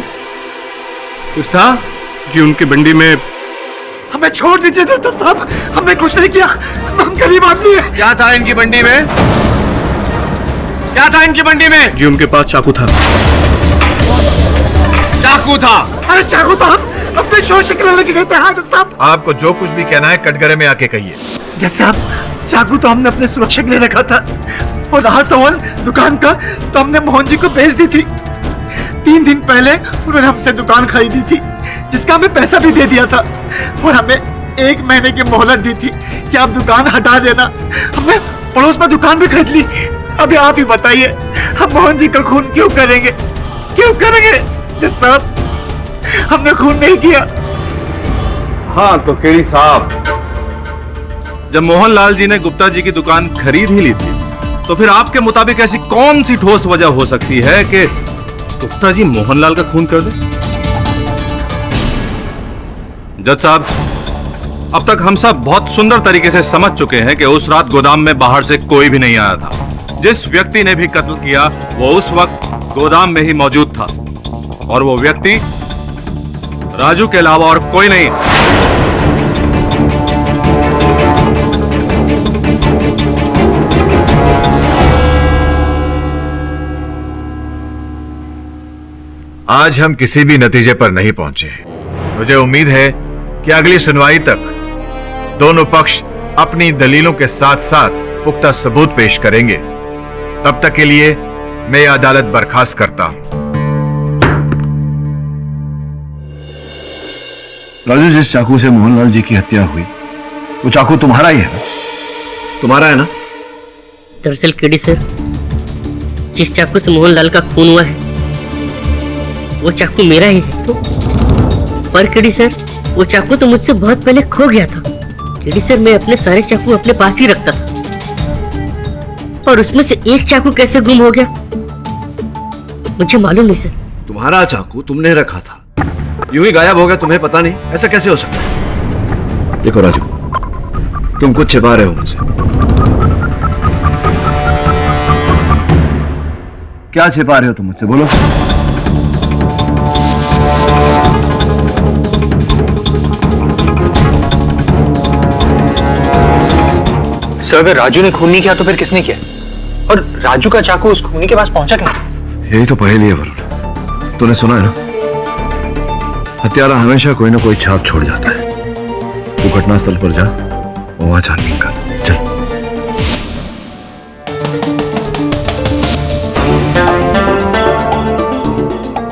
कुछ था? जी उनकी बंडी में। हमें छोड़ दीजिए दोस्त साहब, हमने कुछ नहीं किया, हम गरीब आदमी हैं। क्या था इनकी बंडी में? क्या था इनकी बंडी में? जी उनके पास चाकू था। चाकू था? अरे चाकू था, अपने शोर शिकने लगे गए थे। हाँ साहब, आपको जो कुछ भी कहना है कटघरे में आके कहिए। जैसे आप, चाकू तो हमने अपने सुरक्षा के लिए रखा था, और रहा सवाल दुकान का, तो हमने मोहन जी को बेच दी थी। 3 दिन पहले उन्होंने हमसे दुकान खरीदी थी, जिसका हमें पैसा भी दे दिया था, और हमें 1 महीने की मोहलत दी थी कि आप दुकान हटा देना। हमने पड़ोस में दुकान भी खरीद ली। अभी आप ही बताइए, हम मोहन जी का खून क्यों करेंगे? क्यों करेंगे साहब? हमने खून नहीं किया। हाँ तो केडी साहब, जब मोहनलाल जी ने गुप्ता जी की दुकान खरीद ही ली थी, तो फिर आपके मुताबिक ऐसी कौन सी ठोस वजह हो सकती है कि गुप्ता जी मोहनलाल का खून कर दे? जज साहब, अब तक हम सब बहुत सुंदर तरीके से समझ चुके हैं कि उस रात गोदाम में बाहर से कोई भी नहीं आया था। जिस व्यक्ति ने भी कत्ल किया वो उस वक्त गोदाम में ही मौजूद था, और वो व्यक्ति राजू के अलावा और कोई नहीं। आज हम किसी भी नतीजे पर नहीं पहुंचे। मुझे उम्मीद है कि अगली सुनवाई तक दोनों पक्ष अपनी दलीलों के साथ साथ पुख्ता सबूत पेश करेंगे। तब तक के लिए मैं ये अदालत बर्खास्त करता हूं। राजू, जिस चाकू से मोहनलाल जी की हत्या हुई वो चाकू तुम्हारा ही है? तुम्हारा है ना? दरअसल केडी सर, जिस चाकू से मोहनलाल का खून हुआ है वो चाकू मेरा ही है। तो पर केडी सर, वो चाकू तो मुझसे बहुत पहले खो गया था। केडी सर, मैं अपने सारे चाकू अपने पास ही रखता था, और उसमें से एक चाकू कैसे गुम हो गया मुझे मालूम नहीं सर। तुम्हारा चाकू तुमने रखा था, यूं ही गायब हो गया, तुम्हें पता नहीं? ऐसा कैसे हो सकता है? देखो राजू, तुम कुछ छिपा रहे हो मुझसे। क्या छिपा रहे हो तुम मुझसे? बोलो। सर अगर राजू ने खून नहीं किया तो फिर किसने किया? और राजू का चाकू उस खूनी के पास पहुंचा कैसे? यही तो पहेली है वरुण। तूने सुना है ना, हत्यारा हमेशा कोई ना कोई छाप छोड़ जाता है। तू घटनास्थल पर जा, वहां छानबीन कर। चल।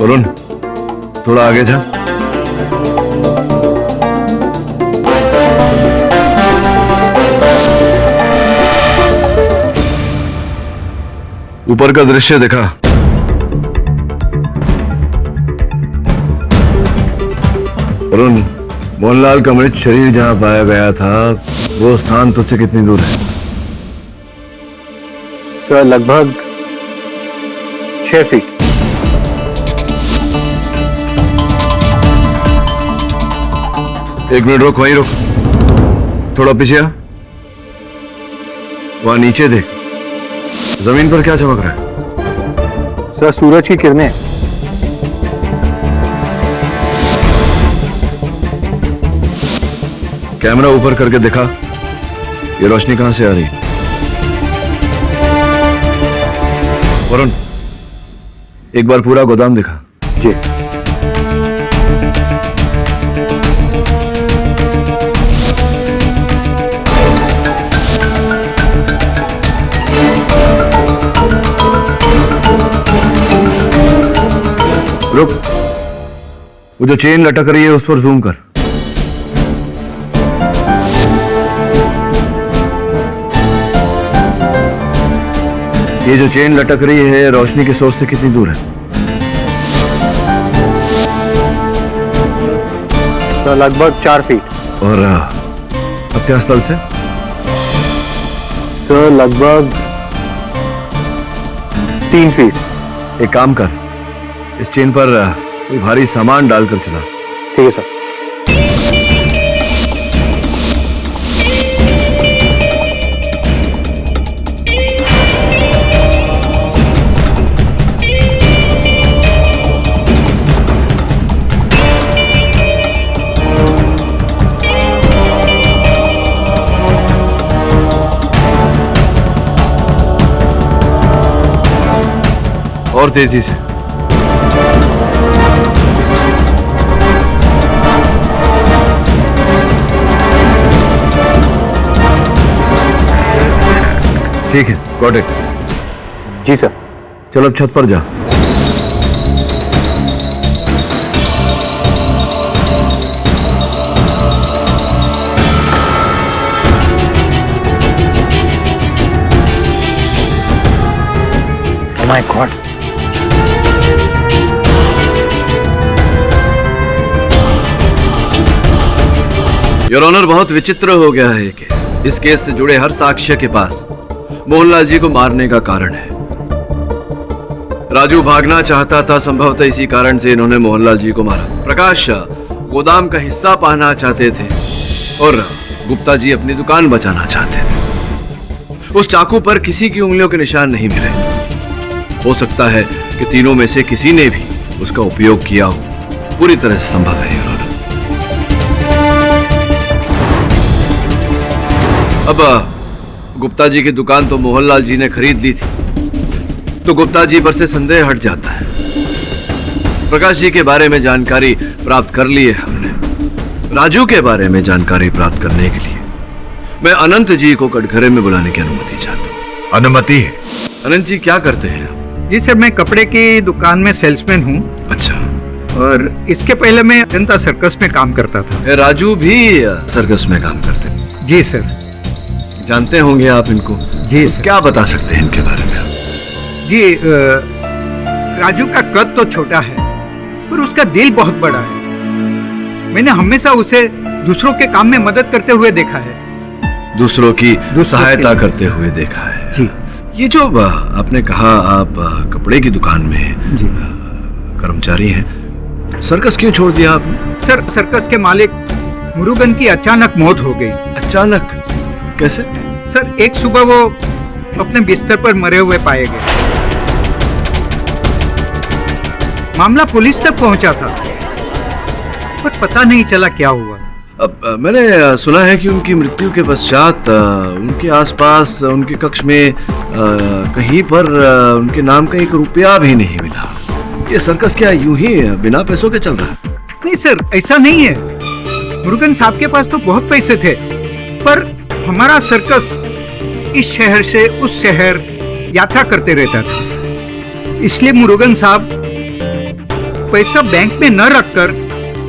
वरुण, थोड़ा आगे जा। ऊपर का दृश्य देखा? वरुण, मोहनलाल का मृत शरीर जहां पाया गया था वो स्थान तुझसे कितनी दूर है? सर लगभग 6 फीट। एक मिनट रुक, वहीं रुक। थोड़ा पीछे आ। वहां नीचे देख, जमीन पर क्या चमक रहा है? सर सूरज की किरणें। कैमरा ऊपर करके दिखा, ये रोशनी कहां से आ रही है? वरुण, एक बार पूरा गोदाम दिखा। जी। रुक, वो जो चेन लटक रही है उस पर जूम कर। ये जो चेन लटक रही है रोशनी के सोर्स से कितनी दूर है? तो लगभग 4 फीट। और हत्यास्थल से? तो लगभग 3 फीट। एक काम कर, इस चेन पर कोई भारी सामान डालकर चला। ठीक है सर। और तेजी से। ठीक है, गॉट इट। Ji sir. चलो अब छत पर जा। Oh my God. Your honour, बहुत विचित्र हो गया है ये केस। इस केस से जुड़े हर साक्ष्य के पास मोहनलाल जी को मारने का कारण है। राजू भागना चाहता था, संभवतः इसी कारण से इन्होंने मोहनलाल जी को मारा। प्रकाश गोदाम का हिस्सा पाना चाहते थे और गुप्ता जी अपनी दुकान बचाना चाहते थे। उस चाकू पर किसी की उंगलियों के निशान नहीं मिले। हो सकता है कि तीनों में से किसी ने भी उसका उपयोग किया हो। पूरी तरह से संभव है। अब गुप्ता जी की दुकान तो मोहनलाल जी ने खरीद ली थी, तो गुप्ता जी पर से संदेह हट जाता है। प्रकाश जी के बारे में जानकारी प्राप्त कर ली है हमने। राजू के बारे में जानकारी प्राप्त करने के लिए मैं अनंत जी को कटघरे में बुलाने की अनुमति चाहता हूँ। अनुमति है? अनंत जी क्या करते हैं? जी सर, मैं कपड़े की दुकान में सेल्समैन हूँ। अच्छा। और इसके पहले मैं जनता सर्कस में काम करता था। राजू भी सर्कस में काम करते हैं? जी सर। जानते होंगे आप इनको? जी तो क्या बता सकते हैं इनके बारे में? जी, राजू का कद तो छोटा है पर उसका दिल बहुत बड़ा है। मैंने हमेशा उसे दूसरों के काम में मदद करते हुए देखा है। दूसरों की सहायता करते हुए देखा है जी। ये जो आपने कहा आप कपड़े की दुकान में कर्मचारी हैं, सर्कस क्यों छोड़ दिया आपने? सर, सर्कस के मालिक मुरुगन की अचानक मौत हो गई। अचानक? कैसे? सर, एक सुबह वो अपने बिस्तर पर मरे हुए पाए गए। मामला पुलिस तक पहुंचा था पर पता नहीं चला क्या हुआ। अब मैंने सुना है कि उनकी मृत्यु के पश्चात उनके आसपास उनके कक्ष में कहीं पर उनके नाम का 1 रुपया भी नहीं मिला। ये सर्कस क्या यूं ही बिना पैसों के चल रहा है? नहीं सर, ऐसा नहीं है। मुरुगन साहब के पास तो बहुत पैसे थे, पर हमारा सर्कस इस शहर से उस शहर यात्रा करते रहता था, इसलिए मुरुगन साहब पैसा बैंक में न रखकर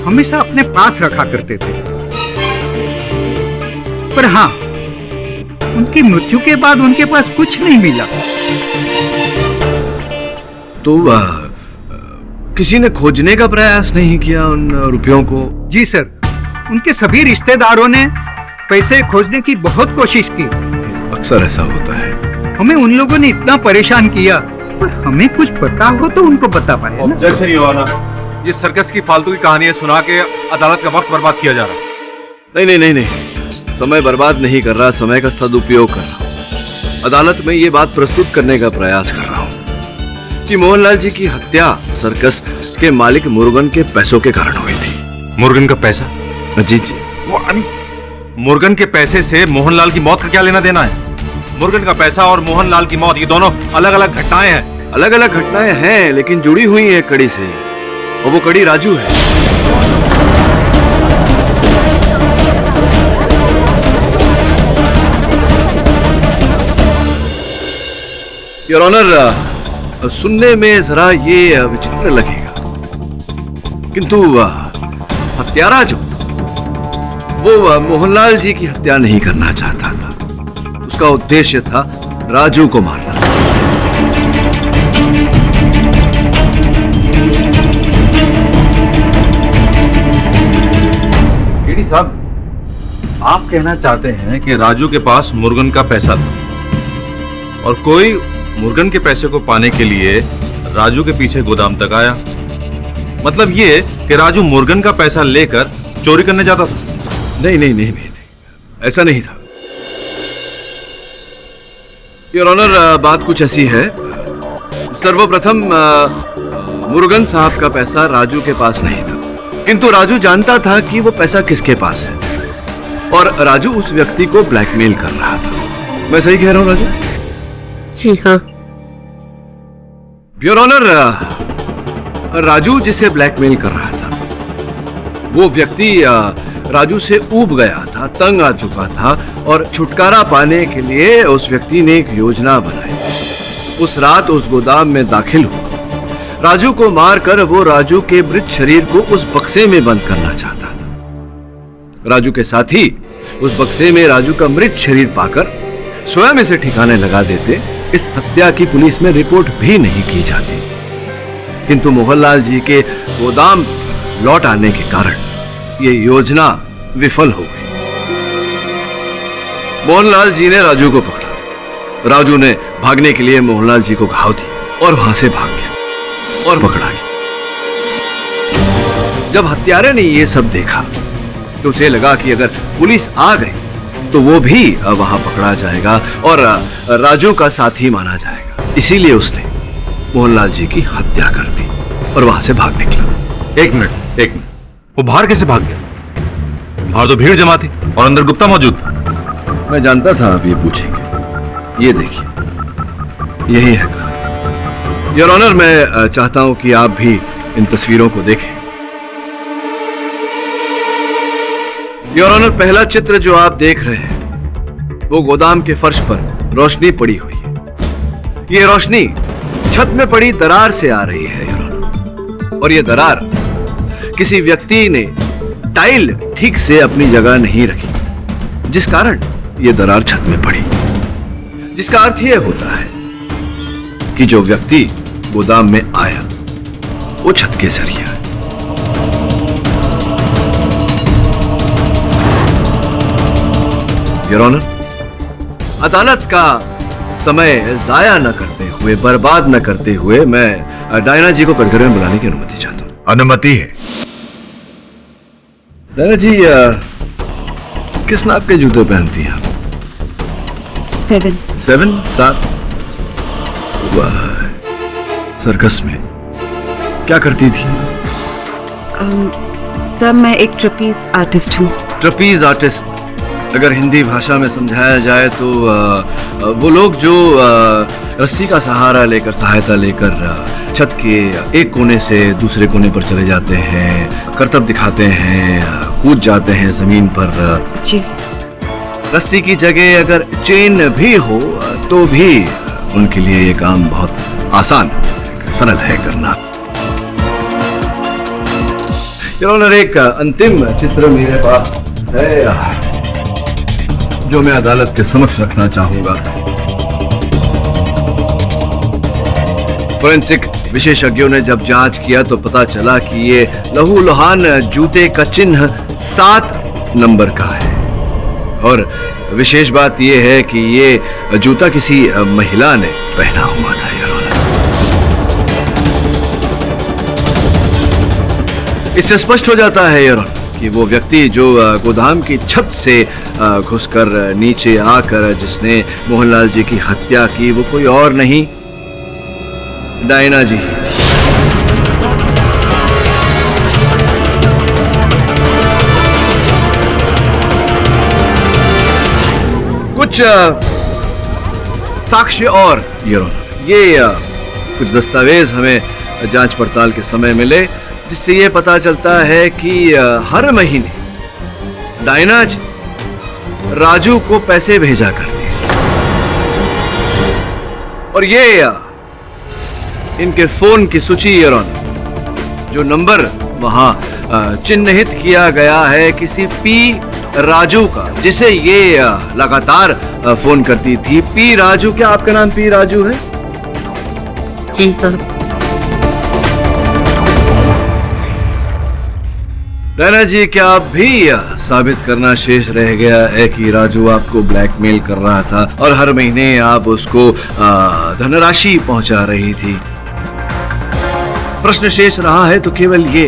हमेशा अपने पास रखा करते थे। पर हाँ, उनकी मृत्यु के बाद उनके पास कुछ नहीं मिला। तो किसी ने खोजने का प्रयास नहीं किया उन रुपयों को? जी सर, उनके सभी रिश्तेदारों ने पैसे खोजने की बहुत कोशिश की। अक्सर ऐसा होता है। हमें उन लोगों ने इतना परेशान किया, पर हमें कुछ पता हो तो उनको बता पाए। ऑब्जेक्शन योर ऑनर, ये सर्कस की फालतू की कहानियां सुना के अदालत का वक्त बर्बाद किया जा रहा है। नहीं, समय बर्बाद नहीं कर रहा, समय का सदुपयोग कर रहा हूँ। अदालत में ये बात प्रस्तुत करने का प्रयास कर रहा हूँ कि मोहनलाल जी की हत्या सर्कस के मालिक मुरुगन के पैसों के कारण हुई थी। मुरुगन का पैसा? जी। मुरुगन के पैसे से मोहनलाल की मौत का क्या लेना देना है? मुरुगन का पैसा और मोहनलाल की मौत, ये दोनों अलग अलग घटनाएं हैं। अलग अलग घटनाएं हैं, लेकिन जुड़ी हुई हैं कड़ी से, और वो कड़ी राजू है। योर ऑनर, सुनने में जरा ये विचित्र लगेगा, किंतु हत्यारा जो वो मोहनलाल जी की हत्या नहीं करना चाहता था। उसका उद्देश्य था राजू को मारना। केडी साहब, आप कहना चाहते हैं कि राजू के पास मुरुगन का पैसा था और कोई मुरुगन के पैसे को पाने के लिए राजू के पीछे गोदाम तक आया। मतलब ये कि राजू मुरुगन का पैसा लेकर चोरी करने जाता था? नहीं, ऐसा नहीं था। योर ऑनर, बात कुछ ऐसी है। सर्वप्रथम मुरुगन साहब का पैसा राजू के पास नहीं था, किंतु राजू जानता था कि वो पैसा किसके पास है, और राजू उस व्यक्ति को ब्लैकमेल कर रहा था। मैं सही कह रहा हूं राजू? जी हाँ। योर ऑनर, राजू जिसे ब्लैकमेल कर रहा था वो व्यक्ति राजू से ऊब गया था, तंग आ चुका था, और छुटकारा पाने के लिए उस व्यक्ति ने एक योजना बनाई। उस रात उस गोदाम में दाखिल हुआ। राजू को मारकर वो राजू के मृत शरीर को उस बक्से में बंद करना चाहता था। राजू के साथी उस बक्से में राजू का मृत शरीर पाकर स्वयं इसे ठिकाने लगा देते। इस हत्या की पुलिस में रिपोर्ट भी नहीं की जाती, किंतु मोहनलाल जी के गोदाम लौट आने के कारण ये योजना विफल हो गई। मोहनलाल जी ने राजू को पकड़ा। राजू ने भागने के लिए मोहनलाल जी को घाव दी और वहां से भाग गया और पकड़ा गया। जब हत्यारे ने ये सब देखा तो उसे लगा कि अगर पुलिस आ गई तो वो भी वहां पकड़ा जाएगा और राजू का साथी माना जाएगा। इसीलिए उसने मोहनलाल जी की हत्या कर दी और वहां से भाग निकला। एक मिनट, वो बाहर कैसे भाग गया? बाहर तो भीड़ जमा थी और अंदर गुप्ता मौजूद था। मैं जानता था आप ये पूछेंगे। ये देखिए, यही है कहानी। योर ऑनर, मैं चाहता हूं कि आप भी इन तस्वीरों को देखें। योर ऑनर, पहला चित्र जो आप देख रहे हैं वो गोदाम के फर्श पर रोशनी पड़ी हुई है। ये रोशनी छत में पड़ी दरार से आ रही है योर ऑनर, और ये दरार किसी व्यक्ति ने टाइल ठीक से अपनी जगह नहीं रखी, जिस कारण ये दरार छत में पड़ी। जिसका अर्थ यह होता है कि जो व्यक्ति गोदाम में आया वो छत के जरिए है। योर ऑनर, अदालत का समय जाया न करते हुए, बर्बाद न करते हुए, मैं डायना जी को कटघरे में बुलाने की अनुमति चाहता हूं। अनुमति है। डायना जी, किस नाप के जूते पहनती हैं आप? 7? वाह, सर्कस में क्या करती थी? सर, मैं एक ट्रपीज आर्टिस्ट हूँ। ट्रपीज आर्टिस्ट, अगर हिंदी भाषा में समझाया जाए तो वो लोग जो रस्सी का सहारा लेकर, सहायता लेकर छत के एक कोने से दूसरे कोने पर चले जाते हैं, करतब दिखाते हैं, कूद जाते हैं जमीन पर। जी। रस्सी की जगह अगर चेन भी हो तो भी उनके लिए ये काम बहुत आसान, सरल है करना। चलो, एक अंतिम चित्र मेरे पास है जो मैं अदालत के समक्ष रखना चाहूंगा। फोरेंसिक विशेषज्ञों ने जब जांच किया तो पता चला कि ये लहूलुहान जूते का चिन्ह 7 नंबर का है, और विशेष बात यह है कि ये जूता किसी महिला ने पहना हुआ था। इससे स्पष्ट हो जाता है यार कि वो व्यक्ति जो गोदाम की छत से घुसकर नीचे आकर जिसने मोहनलाल जी की हत्या की, वो कोई और नहीं, डायना जी। कुछ साक्ष्य और ये कुछ दस्तावेज हमें जांच पड़ताल के समय मिले, जिससे ये पता चलता है कि हर महीने डायना जी राजू को पैसे भेजा करती है, और ये इनके फोन की सूची, जो नंबर वहां चिन्हित किया गया है किसी पी राजू का, जिसे ये लगातार फोन करती थी। पी राजू, क्या आपका नाम पी राजू है? जी सर। डायना जी, क्या आप भी साबित करना शेष रह गया है कि राजू आपको ब्लैकमेल कर रहा था और हर महीने आप उसको धनराशि पहुंचा रही थी? प्रश्न शेष रहा है तो केवल ये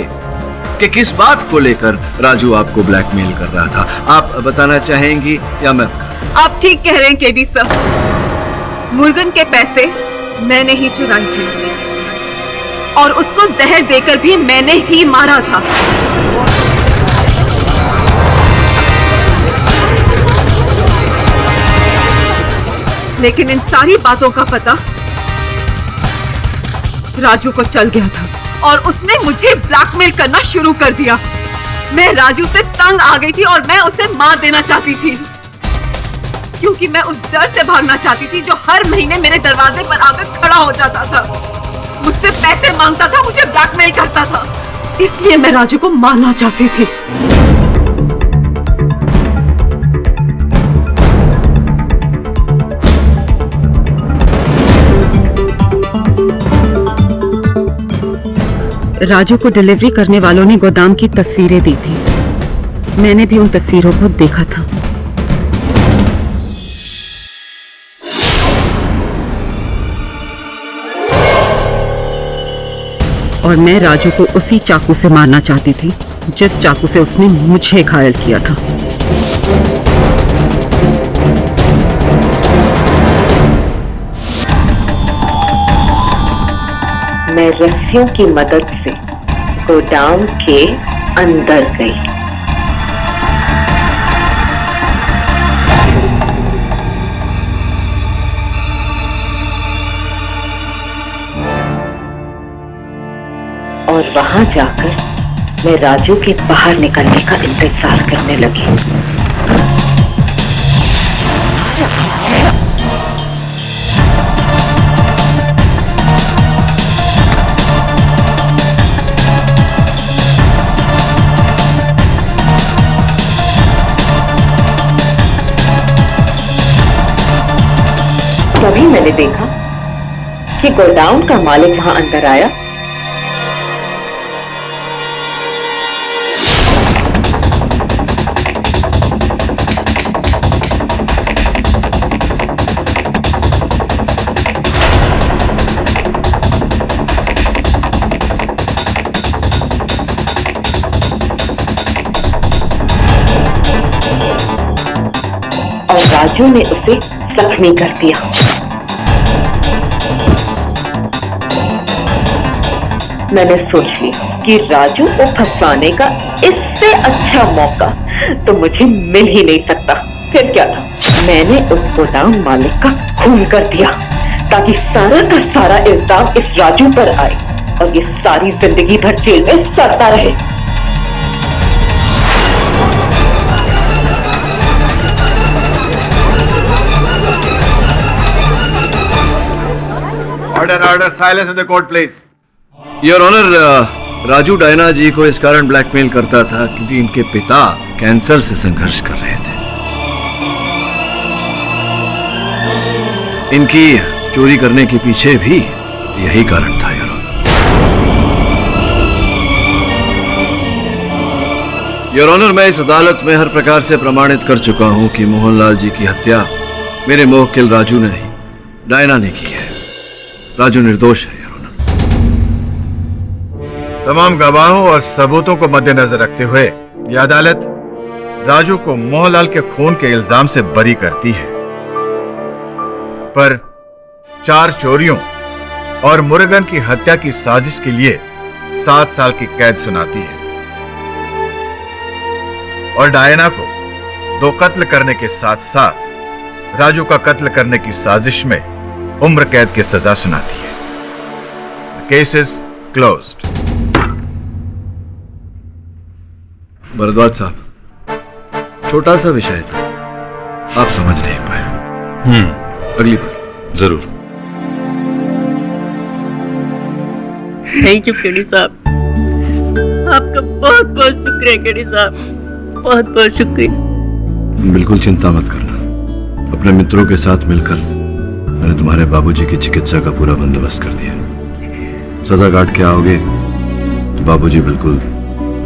कि किस बात को लेकर राजू आपको ब्लैकमेल कर रहा था, आप बताना चाहेंगी या मैं? आप ठीक कह रहे हैं केडी सर, मुर्गन के पैसे मैंने ही चुराए थे और उसको जहर देकर भी मैंने ही मारा था। लेकिन इन सारी बातों का पता राजू को चल गया था और उसने मुझे ब्लैकमेल करना शुरू कर दिया। मैं राजू से तंग आ गई थी और मैं उसे मार देना चाहती थी, क्योंकि मैं उस डर से भागना चाहती थी जो हर महीने मेरे दरवाजे पर आकर खड़ा हो जाता था, मुझसे पैसे मांगता था, मुझे ब्लैकमेल करता था। इसलिए मैं राजू को मारना चाहती थी। राजू को डिलीवरी करने वालों ने गोदाम की तस्वीरें दी थी, मैंने भी उन तस्वीरों को देखा था। और मैं राजू को उसी चाकू से मारना चाहती थी जिस चाकू से उसने मुझे घायल किया था। मैं रस्सियों की मदद से गोदाम के अंदर गई। और वहां जाकर मैं राजू के बाहर निकलने का इंतजार करने लगी। तभी मैंने देखा कि गोदाम का मालिक वहां अंदर आया और राजू ने उसे जख्मी कर दिया। मैंने सोच लिया कि राजू को फंसाने का इससे अच्छा मौका तो मुझे मिल ही नहीं सकता। फिर क्या था, मैंने उस गोदाम मालिक का खून कर दिया ताकि सारा का सारा इल्जाम इस राजू पर आए और ये सारी जिंदगी भर जेल में सड़ता रहे। Order silence in the court please. Your honour, Raju Diana ji को इस कारण ब्लैकमेल करता था क्योंकि इनके पिता कैंसर से संघर्ष कर रहे थे। इनकी चोरी करने के पीछे भी यही कारण था योर ऑनर। योर ऑनर, मैं इस अदालत में हर प्रकार से प्रमाणित कर चुका हूं कि मोहनलाल जी की हत्या मेरे मुवक्किल राजू ने नहीं, डायना ने की है। राजू निर्दोष है। तमाम गवाहों और सबूतों को मद्देनजर रखते हुए यह अदालत राजू को मोहनलाल के खून के इल्जाम से बरी करती है, पर 4 चोरियों और मुरुगन की हत्या की साजिश के लिए 7 साल की कैद सुनाती है और डायना को 2 कत्ल करने के साथ साथ राजू का कत्ल करने की साजिश में उम्र कैद की सजा सुनाती है। Case is closed. भरद्वाज साहब, छोटा सा विषय था, आप समझ नहीं पाए। अगली बार जरूर। थैंक यू केडी साहब, आपका बहुत बहुत शुक्रिया केडी साहब, बहुत बहुत शुक्रिया। बिल्कुल चिंता मत करना, अपने मित्रों के साथ मिलकर मैंने तुम्हारे बाबूजी की चिकित्सा का पूरा बंदोबस्त कर दिया। सजा काट के आओगे तो बाबूजी बिल्कुल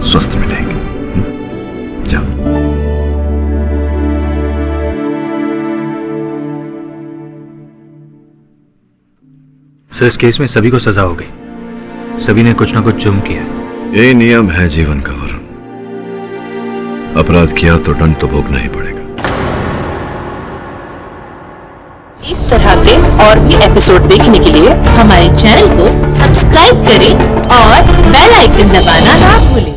स्वस्थ मिलेंगे। जाओ। सर, इस केस में सभी को सजा हो गई, सभी ने कुछ ना कुछ जुर्म किया। यही नियम है जीवन का वरुण, अपराध किया तो दंड तो भोगना ही पड़ेगा। इस तरह के और भी एपिसोड देखने के लिए हमारे चैनल को सब्सक्राइब करें और बेल आइकन दबाना ना भूलें।